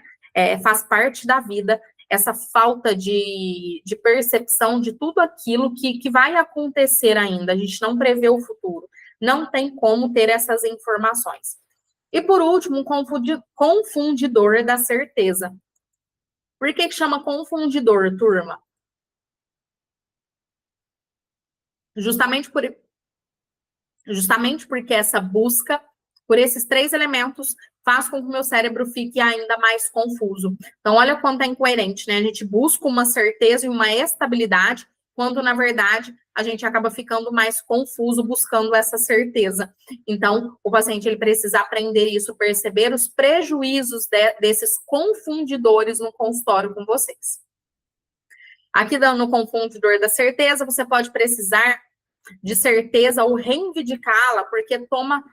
Faz parte da vida essa falta de percepção de tudo aquilo que vai acontecer ainda. A gente não prevê o futuro. Não tem como ter essas informações. E, por último, um confundidor da certeza. Por que chama confundidor, turma? Justamente porque essa busca por esses três elementos faz com que o meu cérebro fique ainda mais confuso. Então, olha quanto é incoerente, né? A gente busca uma certeza e uma estabilidade, quando, na verdade, a gente acaba ficando mais confuso buscando essa certeza. Então, o paciente ele precisa aprender isso, perceber os prejuízos desses confundidores no consultório com vocês. Aqui no confundidor da certeza, você pode precisar de certeza ou reivindicá-la, porque toma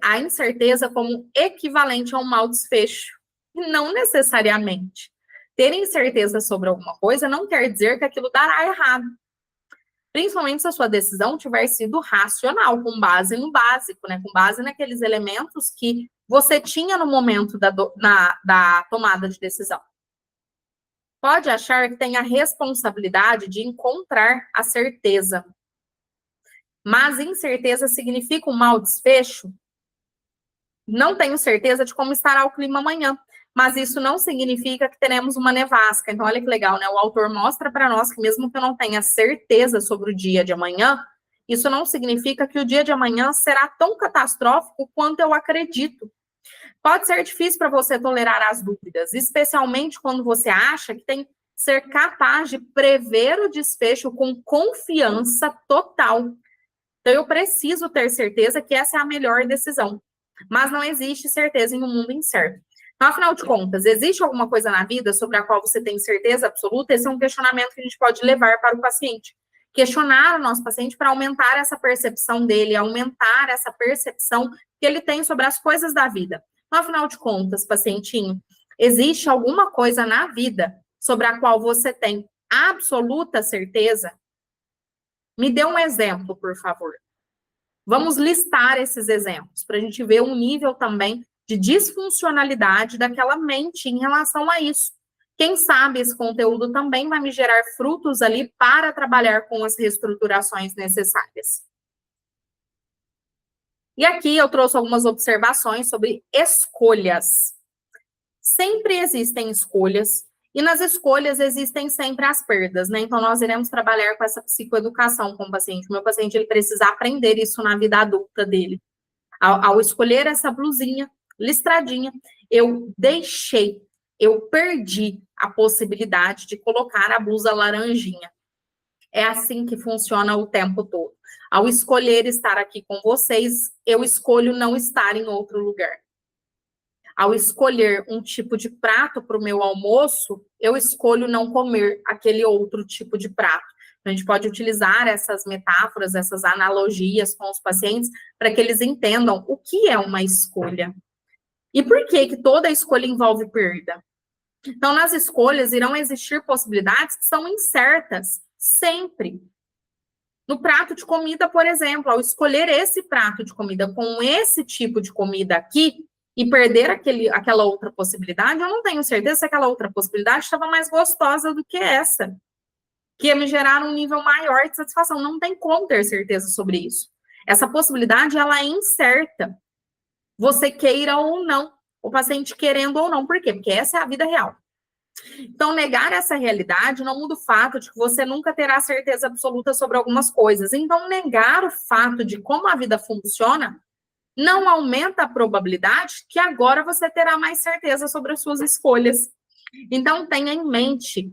a incerteza como equivalente a um mau desfecho. E não necessariamente. Ter incerteza sobre alguma coisa não quer dizer que aquilo dará errado. Principalmente se a sua decisão tiver sido racional, com base no básico, né? Com base naqueles elementos que você tinha no momento da tomada de decisão. Pode achar que tem a responsabilidade de encontrar a certeza. Mas incerteza significa um mau desfecho? Não tenho certeza de como estará o clima amanhã, mas isso não significa que teremos uma nevasca. Então, olha que legal, né? O autor mostra para nós que mesmo que eu não tenha certeza sobre o dia de amanhã, isso não significa que o dia de amanhã será tão catastrófico quanto eu acredito. Pode ser difícil para você tolerar as dúvidas, especialmente quando você acha que tem que ser capaz de prever o desfecho com confiança total. Então, eu preciso ter certeza que essa é a melhor decisão. Mas não existe certeza em um mundo incerto. Então, afinal de contas, existe alguma coisa na vida sobre a qual você tem certeza absoluta? Esse é um questionamento que a gente pode levar para o paciente. Questionar o nosso paciente para aumentar essa percepção dele, aumentar essa percepção que ele tem sobre as coisas da vida. Afinal de contas, pacientinho, existe alguma coisa na vida sobre a qual você tem absoluta certeza? Me dê um exemplo, por favor. Vamos listar esses exemplos para a gente ver um nível também de disfuncionalidade daquela mente em relação a isso. Quem sabe esse conteúdo também vai me gerar frutos ali para trabalhar com as reestruturações necessárias. E aqui eu trouxe algumas observações sobre escolhas. Sempre existem escolhas, e nas escolhas existem sempre as perdas, né? Então, nós iremos trabalhar com essa psicoeducação com o paciente. O meu paciente, ele precisa aprender isso na vida adulta dele. Ao escolher essa blusinha listradinha, eu perdi a possibilidade de colocar a blusa laranjinha. É assim que funciona o tempo todo. Ao escolher estar aqui com vocês, eu escolho não estar em outro lugar. Ao escolher um tipo de prato para o meu almoço, eu escolho não comer aquele outro tipo de prato. A gente pode utilizar essas metáforas, essas analogias com os pacientes para que eles entendam o que é uma escolha. E por que toda escolha envolve perda? Então, nas escolhas irão existir possibilidades que são incertas, sempre. No prato de comida, por exemplo, ao escolher esse prato de comida com esse tipo de comida aqui, e perder aquela outra possibilidade, eu não tenho certeza se aquela outra possibilidade estava mais gostosa do que essa, que ia me gerar um nível maior de satisfação. Não tem como ter certeza sobre isso. Essa possibilidade, ela é incerta. Você queira ou não, o paciente querendo ou não. Por quê? Porque essa é a vida real. Então, negar essa realidade não muda o fato de que você nunca terá certeza absoluta sobre algumas coisas. Então, negar o fato de como a vida funciona não aumenta a probabilidade que agora você terá mais certeza sobre as suas escolhas. Então, tenha em mente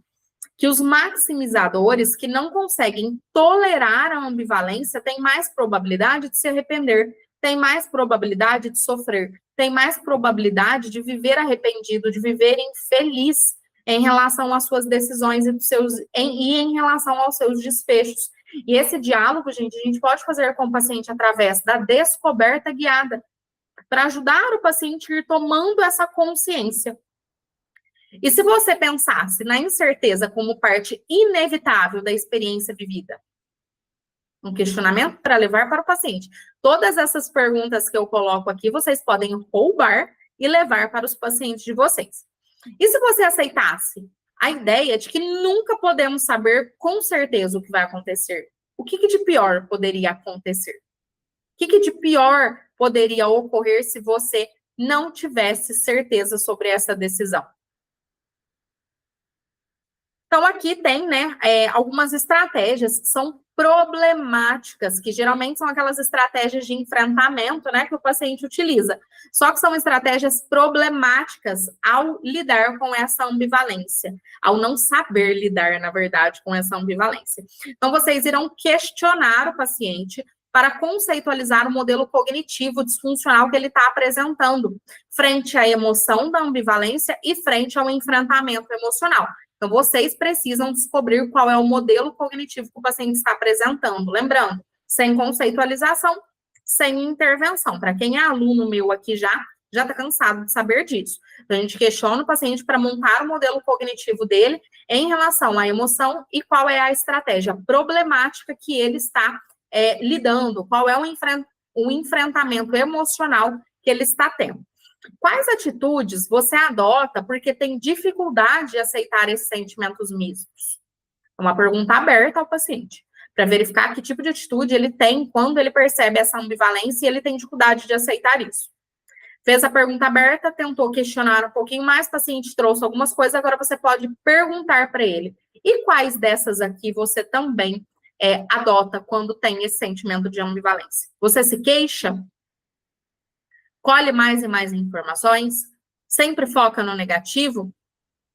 que os maximizadores que não conseguem tolerar a ambivalência têm mais probabilidade de se arrepender, têm mais probabilidade de sofrer, têm mais probabilidade de viver arrependido, de viver infeliz em relação às suas decisões e em relação aos seus desfechos. E esse diálogo, gente, a gente pode fazer com o paciente através da descoberta guiada, para ajudar o paciente a ir tomando essa consciência. E se você pensasse na incerteza como parte inevitável da experiência vivida? Um questionamento para levar para o paciente. Todas essas perguntas que eu coloco aqui, vocês podem roubar e levar para os pacientes de vocês. E se você aceitasse a ideia de que nunca podemos saber com certeza o que vai acontecer? O que de pior poderia acontecer? O que de pior poderia ocorrer se você não tivesse certeza sobre essa decisão? Então, aqui tem, né, algumas estratégias que são problemáticas, que geralmente são aquelas estratégias de enfrentamento, né, que o paciente utiliza. Só que são estratégias problemáticas ao lidar com essa ambivalência, ao não saber lidar, na verdade, com essa ambivalência. Então, vocês irão questionar o paciente para conceitualizar o modelo cognitivo disfuncional que ele está apresentando, frente à emoção da ambivalência e frente ao enfrentamento emocional. Então, vocês precisam descobrir qual é o modelo cognitivo que o paciente está apresentando. Lembrando, sem conceitualização, sem intervenção. Para quem é aluno meu aqui já está cansado de saber disso. Então, a gente questiona o paciente para montar o modelo cognitivo dele em relação à emoção e qual é a estratégia problemática que ele está lidando, qual é o enfrentamento emocional que ele está tendo. Quais atitudes você adota porque tem dificuldade de aceitar esses sentimentos mistos? É uma pergunta aberta ao paciente, para verificar que tipo de atitude ele tem quando ele percebe essa ambivalência e ele tem dificuldade de aceitar isso. Fez a pergunta aberta, tentou questionar um pouquinho mais, o paciente trouxe algumas coisas, agora você pode perguntar para ele. E quais dessas aqui você também adota quando tem esse sentimento de ambivalência? Você se queixa? Colhe mais e mais informações? Sempre foca no negativo?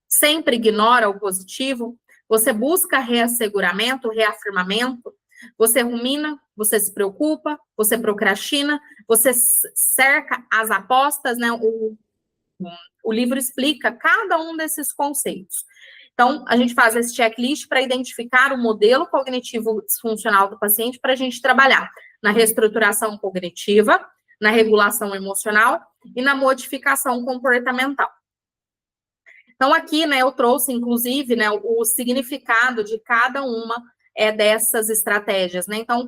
Sempre ignora o positivo? Você busca reasseguramento, reafirmamento? Você rumina? Você se preocupa? Você procrastina? Você cerca as apostas, né? O livro explica cada um desses conceitos. Então, a gente faz esse checklist para identificar o modelo cognitivo disfuncional do paciente para a gente trabalhar na reestruturação cognitiva, na regulação emocional e na modificação comportamental. Então, aqui, né, eu trouxe, inclusive, né, o significado de cada uma dessas estratégias, né? Então,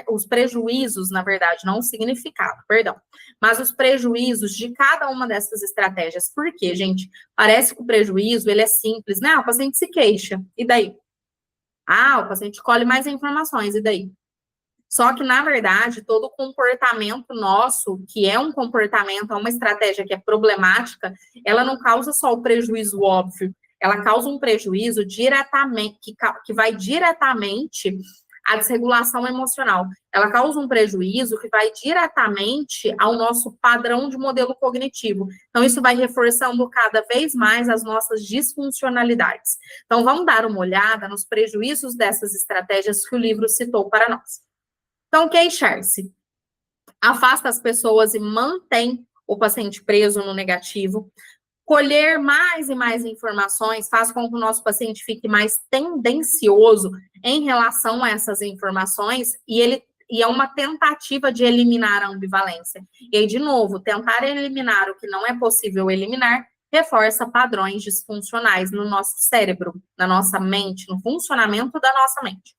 os prejuízos, na verdade, não o significado, perdão, mas os prejuízos de cada uma dessas estratégias. Por quê, gente? Parece que o prejuízo, ele é simples, né? O paciente se queixa, e daí? O paciente colhe mais informações, e daí? Só que, na verdade, todo comportamento nosso, que é um comportamento, é uma estratégia que é problemática, ela não causa só o prejuízo óbvio, ela causa um prejuízo diretamente, que vai diretamente à desregulação emocional. Ela causa um prejuízo que vai diretamente ao nosso padrão de modelo cognitivo. Então, isso vai reforçando cada vez mais as nossas disfuncionalidades. Então, vamos dar uma olhada nos prejuízos dessas estratégias que o livro citou para nós. Então, queixar-se afasta as pessoas e mantém o paciente preso no negativo. Colher mais e mais informações faz com que o nosso paciente fique mais tendencioso em relação a essas informações e é uma tentativa de eliminar a ambivalência. E aí, de novo, tentar eliminar o que não é possível eliminar reforça padrões disfuncionais no nosso cérebro, na nossa mente, no funcionamento da nossa mente.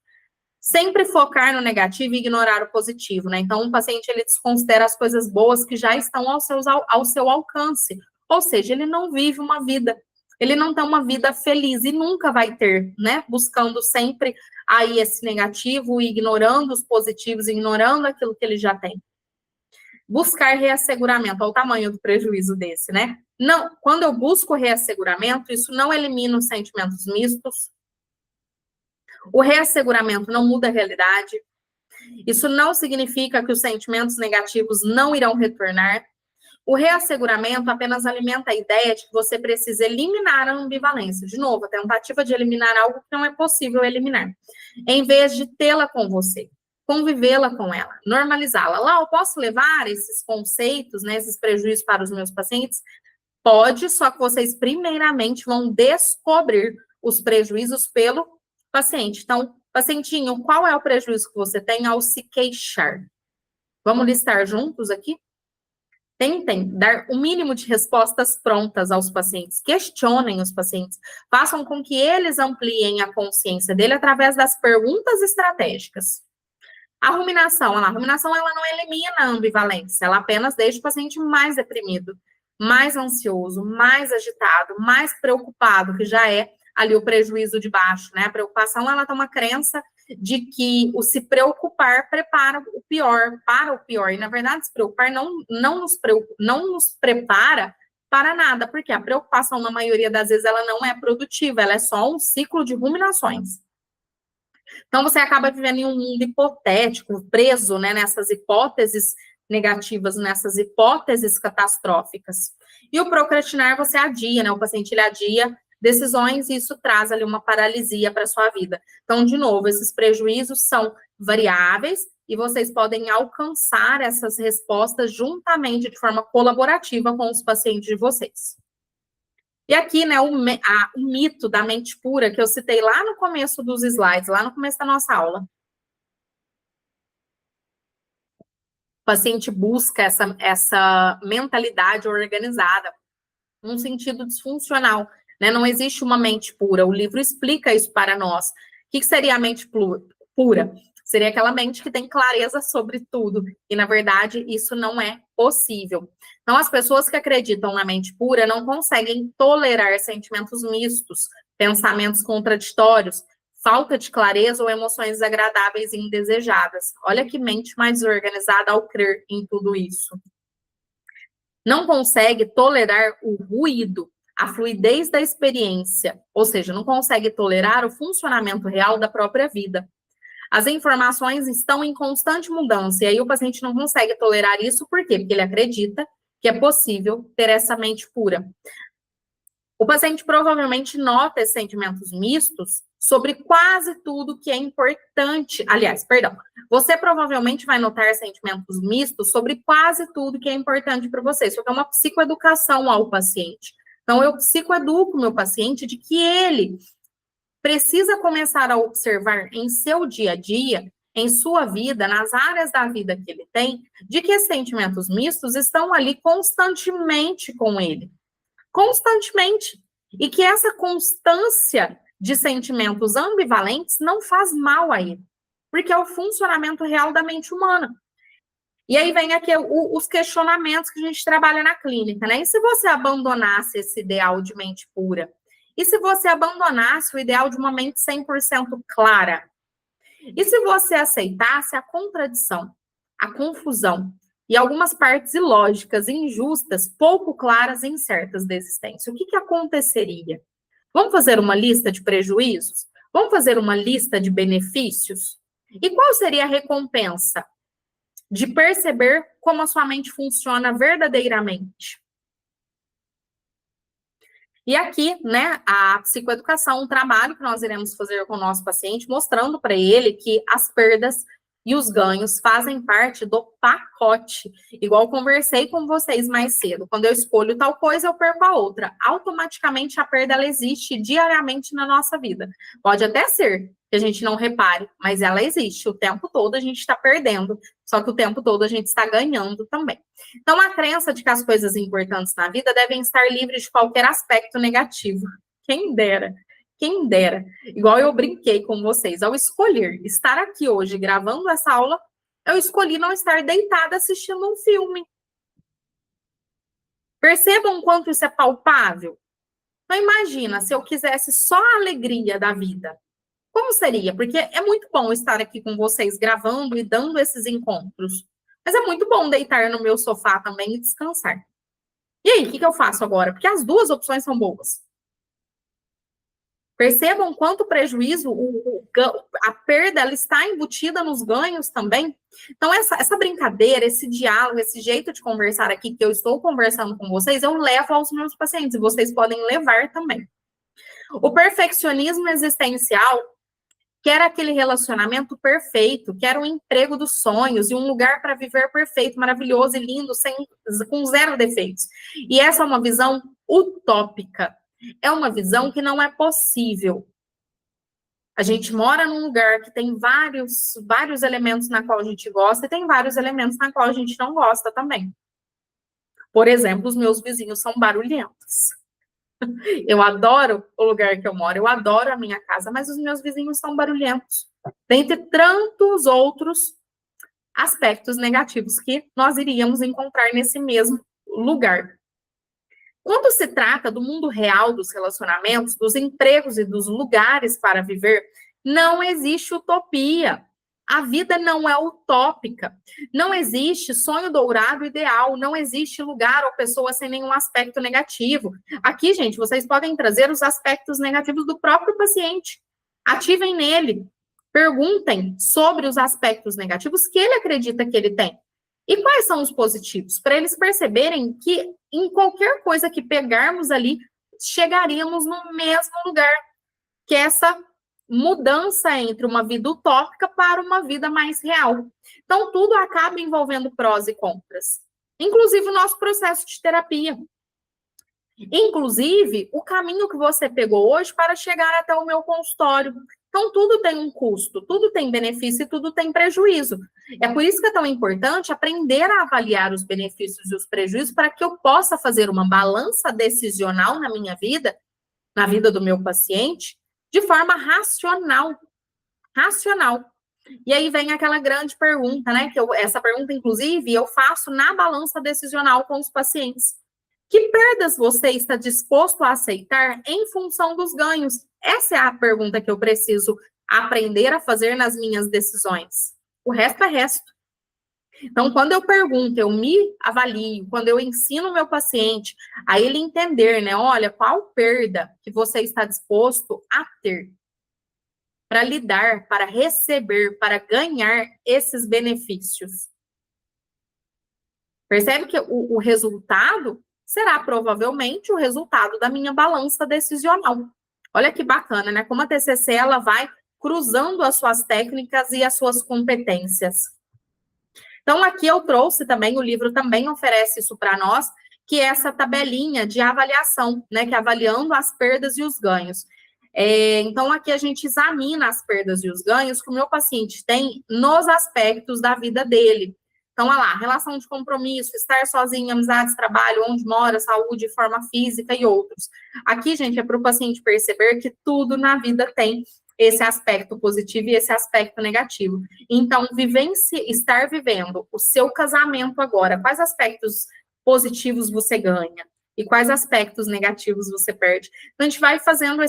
Sempre focar no negativo e ignorar o positivo, né? Então, o paciente, ele desconsidera as coisas boas que já estão ao seu alcance. Ou seja, ele não vive uma vida, ele não tem uma vida feliz e nunca vai ter, né? Buscando sempre aí esse negativo, ignorando os positivos, ignorando aquilo que ele já tem. Buscar reasseguramento, olha o tamanho do prejuízo desse, né? Não, quando eu busco reasseguramento, isso não elimina os sentimentos mistos. O reasseguramento não muda a realidade. Isso não significa que os sentimentos negativos não irão retornar. O reasseguramento apenas alimenta a ideia de que você precisa eliminar a ambivalência. De novo, a tentativa de eliminar algo que não é possível eliminar. Em vez de tê-la com você, convivê-la com ela, normalizá-la. Lá, eu posso levar esses conceitos, né, esses prejuízos para os meus pacientes? Pode, só que vocês primeiramente vão descobrir os prejuízos pelo paciente. Então, pacientinho, qual é o prejuízo que você tem ao se queixar? Vamos listar juntos aqui? Tentem dar o mínimo de respostas prontas aos pacientes. Questionem os pacientes. Façam com que eles ampliem a consciência dele através das perguntas estratégicas. A ruminação ela não elimina a ambivalência, ela apenas deixa o paciente mais deprimido, mais ansioso, mais agitado, mais preocupado, que já é ali o prejuízo de baixo, né? A preocupação, ela tem uma crença de que o se preocupar prepara o pior, para o pior. E, na verdade, se preocupar não nos prepara para nada, porque a preocupação, na maioria das vezes, ela não é produtiva, ela é só um ciclo de ruminações. Então, você acaba vivendo em um mundo hipotético, preso, né, nessas hipóteses negativas, nessas hipóteses catastróficas. E o procrastinar, você adia, né? O paciente, ele adia decisões e isso traz ali uma paralisia para a sua vida. Então, de novo, esses prejuízos são variáveis e vocês podem alcançar essas respostas juntamente, de forma colaborativa com os pacientes de vocês. E aqui, né, o mito da mente pura, que eu citei lá no começo dos slides, lá no começo da nossa aula. O paciente busca essa mentalidade organizada, num sentido disfuncional, né? Não existe uma mente pura. O livro explica isso para nós. O que seria a mente pura? Seria aquela mente que tem clareza sobre tudo. E, na verdade, isso não é possível. Então, as pessoas que acreditam na mente pura não conseguem tolerar sentimentos mistos, pensamentos contraditórios, falta de clareza ou emoções desagradáveis e indesejadas. Olha que mente mais organizada ao crer em tudo isso. Não consegue tolerar o ruído, a fluidez da experiência, ou seja, não consegue tolerar o funcionamento real da própria vida. As informações estão em constante mudança, e aí o paciente não consegue tolerar isso, por quê? Porque ele acredita que é possível ter essa mente pura. O paciente provavelmente nota esses sentimentos mistos sobre quase tudo que é importante. Aliás, perdão, você provavelmente vai notar sentimentos mistos sobre quase tudo que é importante para você. Isso é uma psicoeducação ao paciente. Então, eu psicoeduco o meu paciente de que ele precisa começar a observar em seu dia a dia em sua vida, nas áreas da vida que ele tem, de que esses sentimentos mistos estão ali constantemente com ele. Constantemente. E que essa constância de sentimentos ambivalentes não faz mal a ele, porque é o funcionamento real da mente humana. E aí vem aqui os questionamentos que a gente trabalha na clínica, né? E se você abandonasse esse ideal de mente pura? E se você abandonasse o ideal de uma mente 100% clara? E se você aceitasse a contradição, a confusão e algumas partes ilógicas, injustas, pouco claras e incertas da existência? O que aconteceria? Vamos fazer uma lista de prejuízos? Vamos fazer uma lista de benefícios? E qual seria a recompensa de perceber como a sua mente funciona verdadeiramente? E aqui, né, a psicoeducação, um trabalho que nós iremos fazer com o nosso paciente, mostrando para ele que as perdas e os ganhos fazem parte do pacote. Igual conversei com vocês mais cedo. Quando eu escolho tal coisa, eu perco a outra. Automaticamente a perda, ela existe diariamente na nossa vida. Pode até ser que a gente não repare, mas ela existe. O tempo todo a gente está perdendo, só que o tempo todo a gente está ganhando também. Então, a crença de que as coisas importantes na vida devem estar livres de qualquer aspecto negativo. Quem dera. Quem dera. Igual eu brinquei com vocês. Ao escolher estar aqui hoje gravando essa aula, eu escolhi não estar deitada assistindo um filme. Percebam o quanto isso é palpável? Então, imagina se eu quisesse só a alegria da vida. Como seria? Porque é muito bom estar aqui com vocês gravando e dando esses encontros. Mas é muito bom deitar no meu sofá também e descansar. E aí, o que eu faço agora? Porque as duas opções são boas. Percebam quanto prejuízo, a perda, ela está embutida nos ganhos também. Então, essa brincadeira, esse diálogo, esse jeito de conversar aqui, que eu estou conversando com vocês, eu levo aos meus pacientes, e vocês podem levar também. O perfeccionismo existencial quer aquele relacionamento perfeito, quer um emprego dos sonhos e um lugar para viver perfeito, maravilhoso e lindo, com zero defeitos. E essa é uma visão utópica. É uma visão que não é possível. A gente mora num lugar que tem vários elementos na qual a gente gosta e tem vários elementos na qual a gente não gosta também. Por exemplo, os meus vizinhos são barulhentos. Eu adoro o lugar que eu moro, eu adoro a minha casa, mas os meus vizinhos são barulhentos. Dentre tantos outros aspectos negativos que nós iríamos encontrar nesse mesmo lugar. Quando se trata do mundo real dos relacionamentos, dos empregos e dos lugares para viver, não existe utopia. A vida não é utópica. Não existe sonho dourado ideal. Não existe lugar ou pessoa sem nenhum aspecto negativo. Aqui, gente, vocês podem trazer os aspectos negativos do próprio paciente. Ativem nele. Perguntem sobre os aspectos negativos que ele acredita que ele tem. E quais são os positivos? Para eles perceberem que em qualquer coisa que pegarmos ali, chegaríamos no mesmo lugar, que é essa mudança entre uma vida utópica para uma vida mais real. Então, tudo acaba envolvendo prós e contras. Inclusive o nosso processo de terapia. Inclusive, o caminho que você pegou hoje para chegar até o meu consultório. Então, tudo tem um custo, tudo tem benefício e tudo tem prejuízo. É por isso que é tão importante aprender a avaliar os benefícios e os prejuízos para que eu possa fazer uma balança decisional na minha vida, na vida do meu paciente, de forma racional. Racional. E aí vem aquela grande pergunta, né? Essa pergunta, inclusive, eu faço na balança decisional com os pacientes. Que perdas você está disposto a aceitar em função dos ganhos? Essa é a pergunta que eu preciso aprender a fazer nas minhas decisões. O resto é resto. Então, quando eu pergunto, eu me avalio, quando eu ensino o meu paciente a ele entender, né? Olha, qual perda que você está disposto a ter para lidar, para receber, para ganhar esses benefícios. Percebe que o resultado será provavelmente o resultado da minha balança decisional. Olha que bacana, né? Como a TCC, ela vai cruzando as suas técnicas e as suas competências. Então, aqui eu trouxe também, o livro também oferece isso para nós, que é essa tabelinha de avaliação, né? Que é avaliando as perdas e os ganhos. Então, aqui a gente examina as perdas e os ganhos que o meu paciente tem nos aspectos da vida dele. Então, olha lá, relação de compromisso, estar sozinho, amizades, trabalho, onde mora, saúde, forma física e outros. Aqui, gente, é para o paciente perceber que tudo na vida tem esse aspecto positivo e esse aspecto negativo. Então, estar vivendo o seu casamento agora, quais aspectos positivos você ganha? E quais aspectos negativos você perde? Então, a gente vai fazendo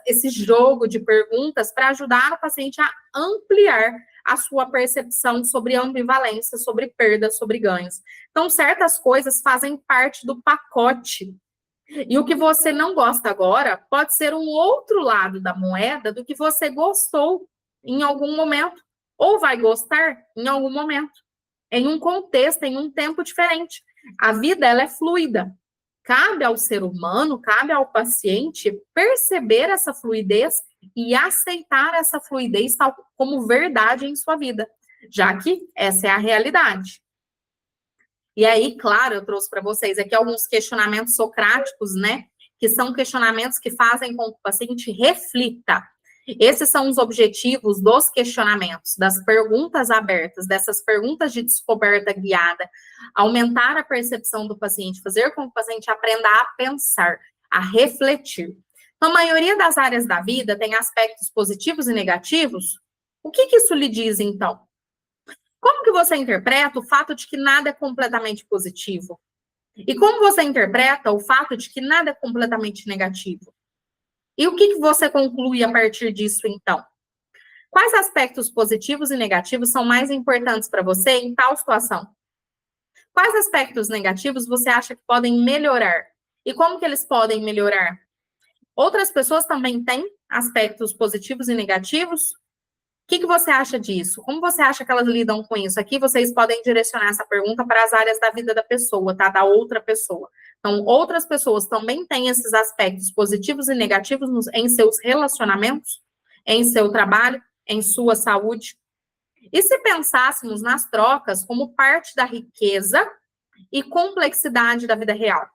esse jogo de perguntas para ajudar o paciente a ampliar a sua percepção sobre ambivalência, sobre perdas, sobre ganhos. Então, certas coisas fazem parte do pacote. E o que você não gosta agora pode ser um outro lado da moeda do que você gostou em algum momento, ou vai gostar em algum momento, em um contexto, em um tempo diferente. A vida, ela é fluida. Cabe ao ser humano, cabe ao paciente perceber essa fluidez e aceitar essa fluidez tal como verdade em sua vida, já que essa é a realidade. E aí, claro, eu trouxe para vocês aqui alguns questionamentos socráticos, né? Que são questionamentos que fazem com que o paciente reflita. Esses são os objetivos dos questionamentos, das perguntas abertas, dessas perguntas de descoberta guiada, aumentar a percepção do paciente, fazer com que o paciente aprenda a pensar, a refletir. Então, a maioria das áreas da vida tem aspectos positivos e negativos. O que isso lhe diz, então? Como que você interpreta o fato de que nada é completamente positivo? E como você interpreta o fato de que nada é completamente negativo? E o que você conclui a partir disso, então? Quais aspectos positivos e negativos são mais importantes para você em tal situação? Quais aspectos negativos você acha que podem melhorar? E como que eles podem melhorar? Outras pessoas também têm aspectos positivos e negativos? O que você acha disso? Como você acha que elas lidam com isso? Aqui vocês podem direcionar essa pergunta para as áreas da vida da pessoa, tá? Da outra pessoa. Então, outras pessoas também têm esses aspectos positivos e negativos em seus relacionamentos, em seu trabalho, em sua saúde. E se pensássemos nas trocas como parte da riqueza e complexidade da vida real?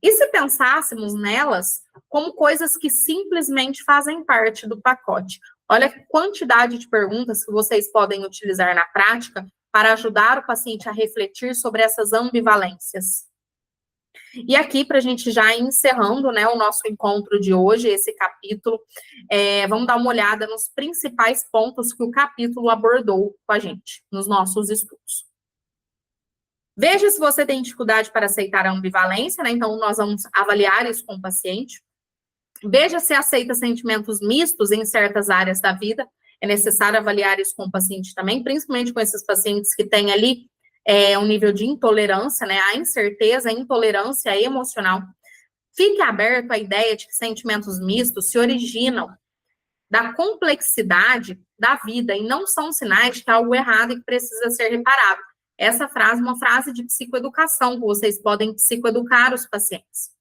E se pensássemos nelas como coisas que simplesmente fazem parte do pacote? Olha a quantidade de perguntas que vocês podem utilizar na prática para ajudar o paciente a refletir sobre essas ambivalências. E aqui, para a gente já ir encerrando, né, o nosso encontro de hoje, esse capítulo, vamos dar uma olhada nos principais pontos que o capítulo abordou com a gente, nos nossos estudos. Veja se você tem dificuldade para aceitar a ambivalência, né? Então, nós vamos avaliar isso com o paciente. Veja se aceita sentimentos mistos em certas áreas da vida. É necessário avaliar isso com o paciente também, principalmente com esses pacientes que têm ali um nível de intolerância, né? A incerteza, a intolerância emocional. Fique aberto à ideia de que sentimentos mistos se originam da complexidade da vida e não são sinais de que há algo errado e que precisa ser reparado. Essa frase é uma frase de psicoeducação, que vocês podem psicoeducar os pacientes.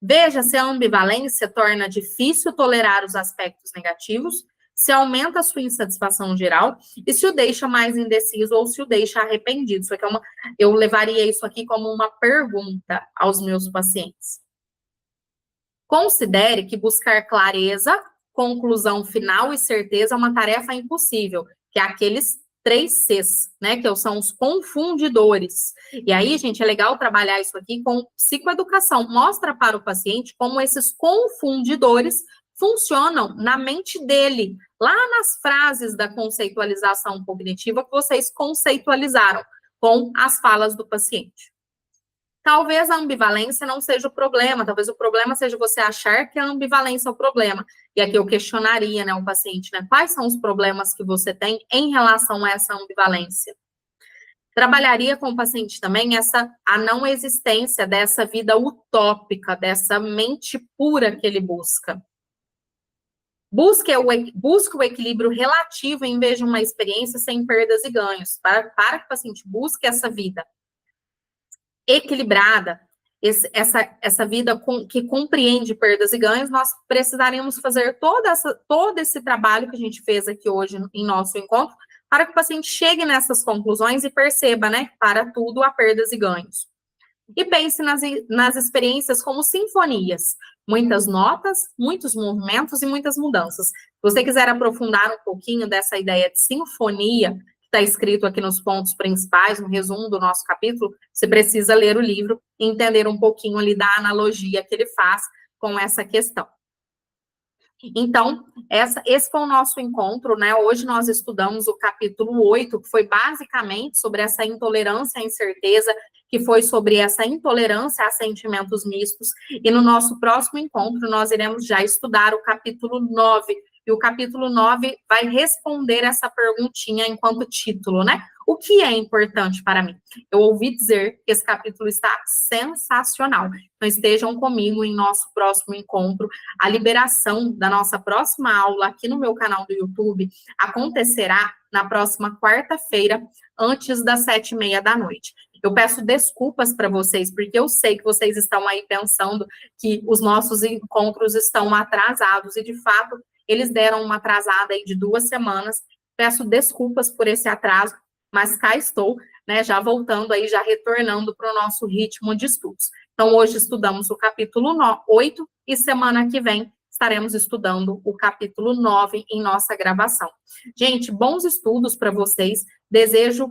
Veja se a ambivalência torna difícil tolerar os aspectos negativos, se aumenta a sua insatisfação geral e se o deixa mais indeciso ou se o deixa arrependido. Isso aqui eu levaria isso aqui como uma pergunta aos meus pacientes. Considere que buscar clareza, conclusão final e certeza é uma tarefa impossível, que é aqueles 3 Cs, né, que são os confundidores. E aí, gente, é legal trabalhar isso aqui com psicoeducação. Mostra para o paciente como esses confundidores funcionam na mente dele, lá nas frases da conceitualização cognitiva que vocês conceitualizaram com as falas do paciente. Talvez a ambivalência não seja o problema, talvez o problema seja você achar que a ambivalência é o problema. E aqui eu questionaria, né, o paciente, né, quais são os problemas que você tem em relação a essa ambivalência? Trabalharia com o paciente também a não existência dessa vida utópica, dessa mente pura que ele busca. Busque o equilíbrio relativo em vez de uma experiência sem perdas e ganhos, para que o paciente busque essa vida equilibrada, essa vida que compreende perdas e ganhos. Nós precisaríamos fazer todo esse trabalho que a gente fez aqui hoje em nosso encontro, para que o paciente chegue nessas conclusões e perceba, né, para tudo há perdas e ganhos. E pense nas experiências como sinfonias, muitas notas, muitos movimentos e muitas mudanças. Se você quiser aprofundar um pouquinho dessa ideia de sinfonia, que está escrito aqui nos pontos principais, no resumo do nosso capítulo, você precisa ler o livro e entender um pouquinho ali da analogia que ele faz com essa questão. Então, esse foi o nosso encontro, né? Hoje nós estudamos o capítulo 8, que foi basicamente sobre essa intolerância à incerteza, que foi sobre essa intolerância a sentimentos mistos. E no nosso próximo encontro, nós iremos já estudar o capítulo 9. E o capítulo 9 vai responder essa perguntinha enquanto título, né? O que é importante para mim? Eu ouvi dizer que esse capítulo está sensacional. Então, estejam comigo em nosso próximo encontro. A liberação da nossa próxima aula aqui no meu canal do YouTube acontecerá na próxima quarta-feira, antes das 7h30 da noite. Eu peço desculpas para vocês, porque eu sei que vocês estão aí pensando que os nossos encontros estão atrasados, e de fato, eles deram uma atrasada aí de 2 semanas. Peço desculpas por esse atraso, mas cá estou, né, já voltando aí, já retornando para o nosso ritmo de estudos. Então, hoje estudamos o capítulo 8 e semana que vem estaremos estudando o capítulo 9 em nossa gravação. Gente, bons estudos para vocês. Desejo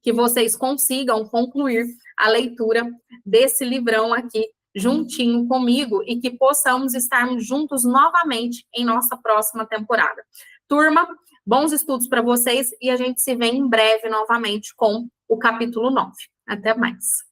que vocês consigam concluir a leitura desse livrão aqui juntinho comigo e que possamos estarmos juntos novamente em nossa próxima temporada. Turma, bons estudos para vocês e a gente se vê em breve novamente com o capítulo 9. Até mais.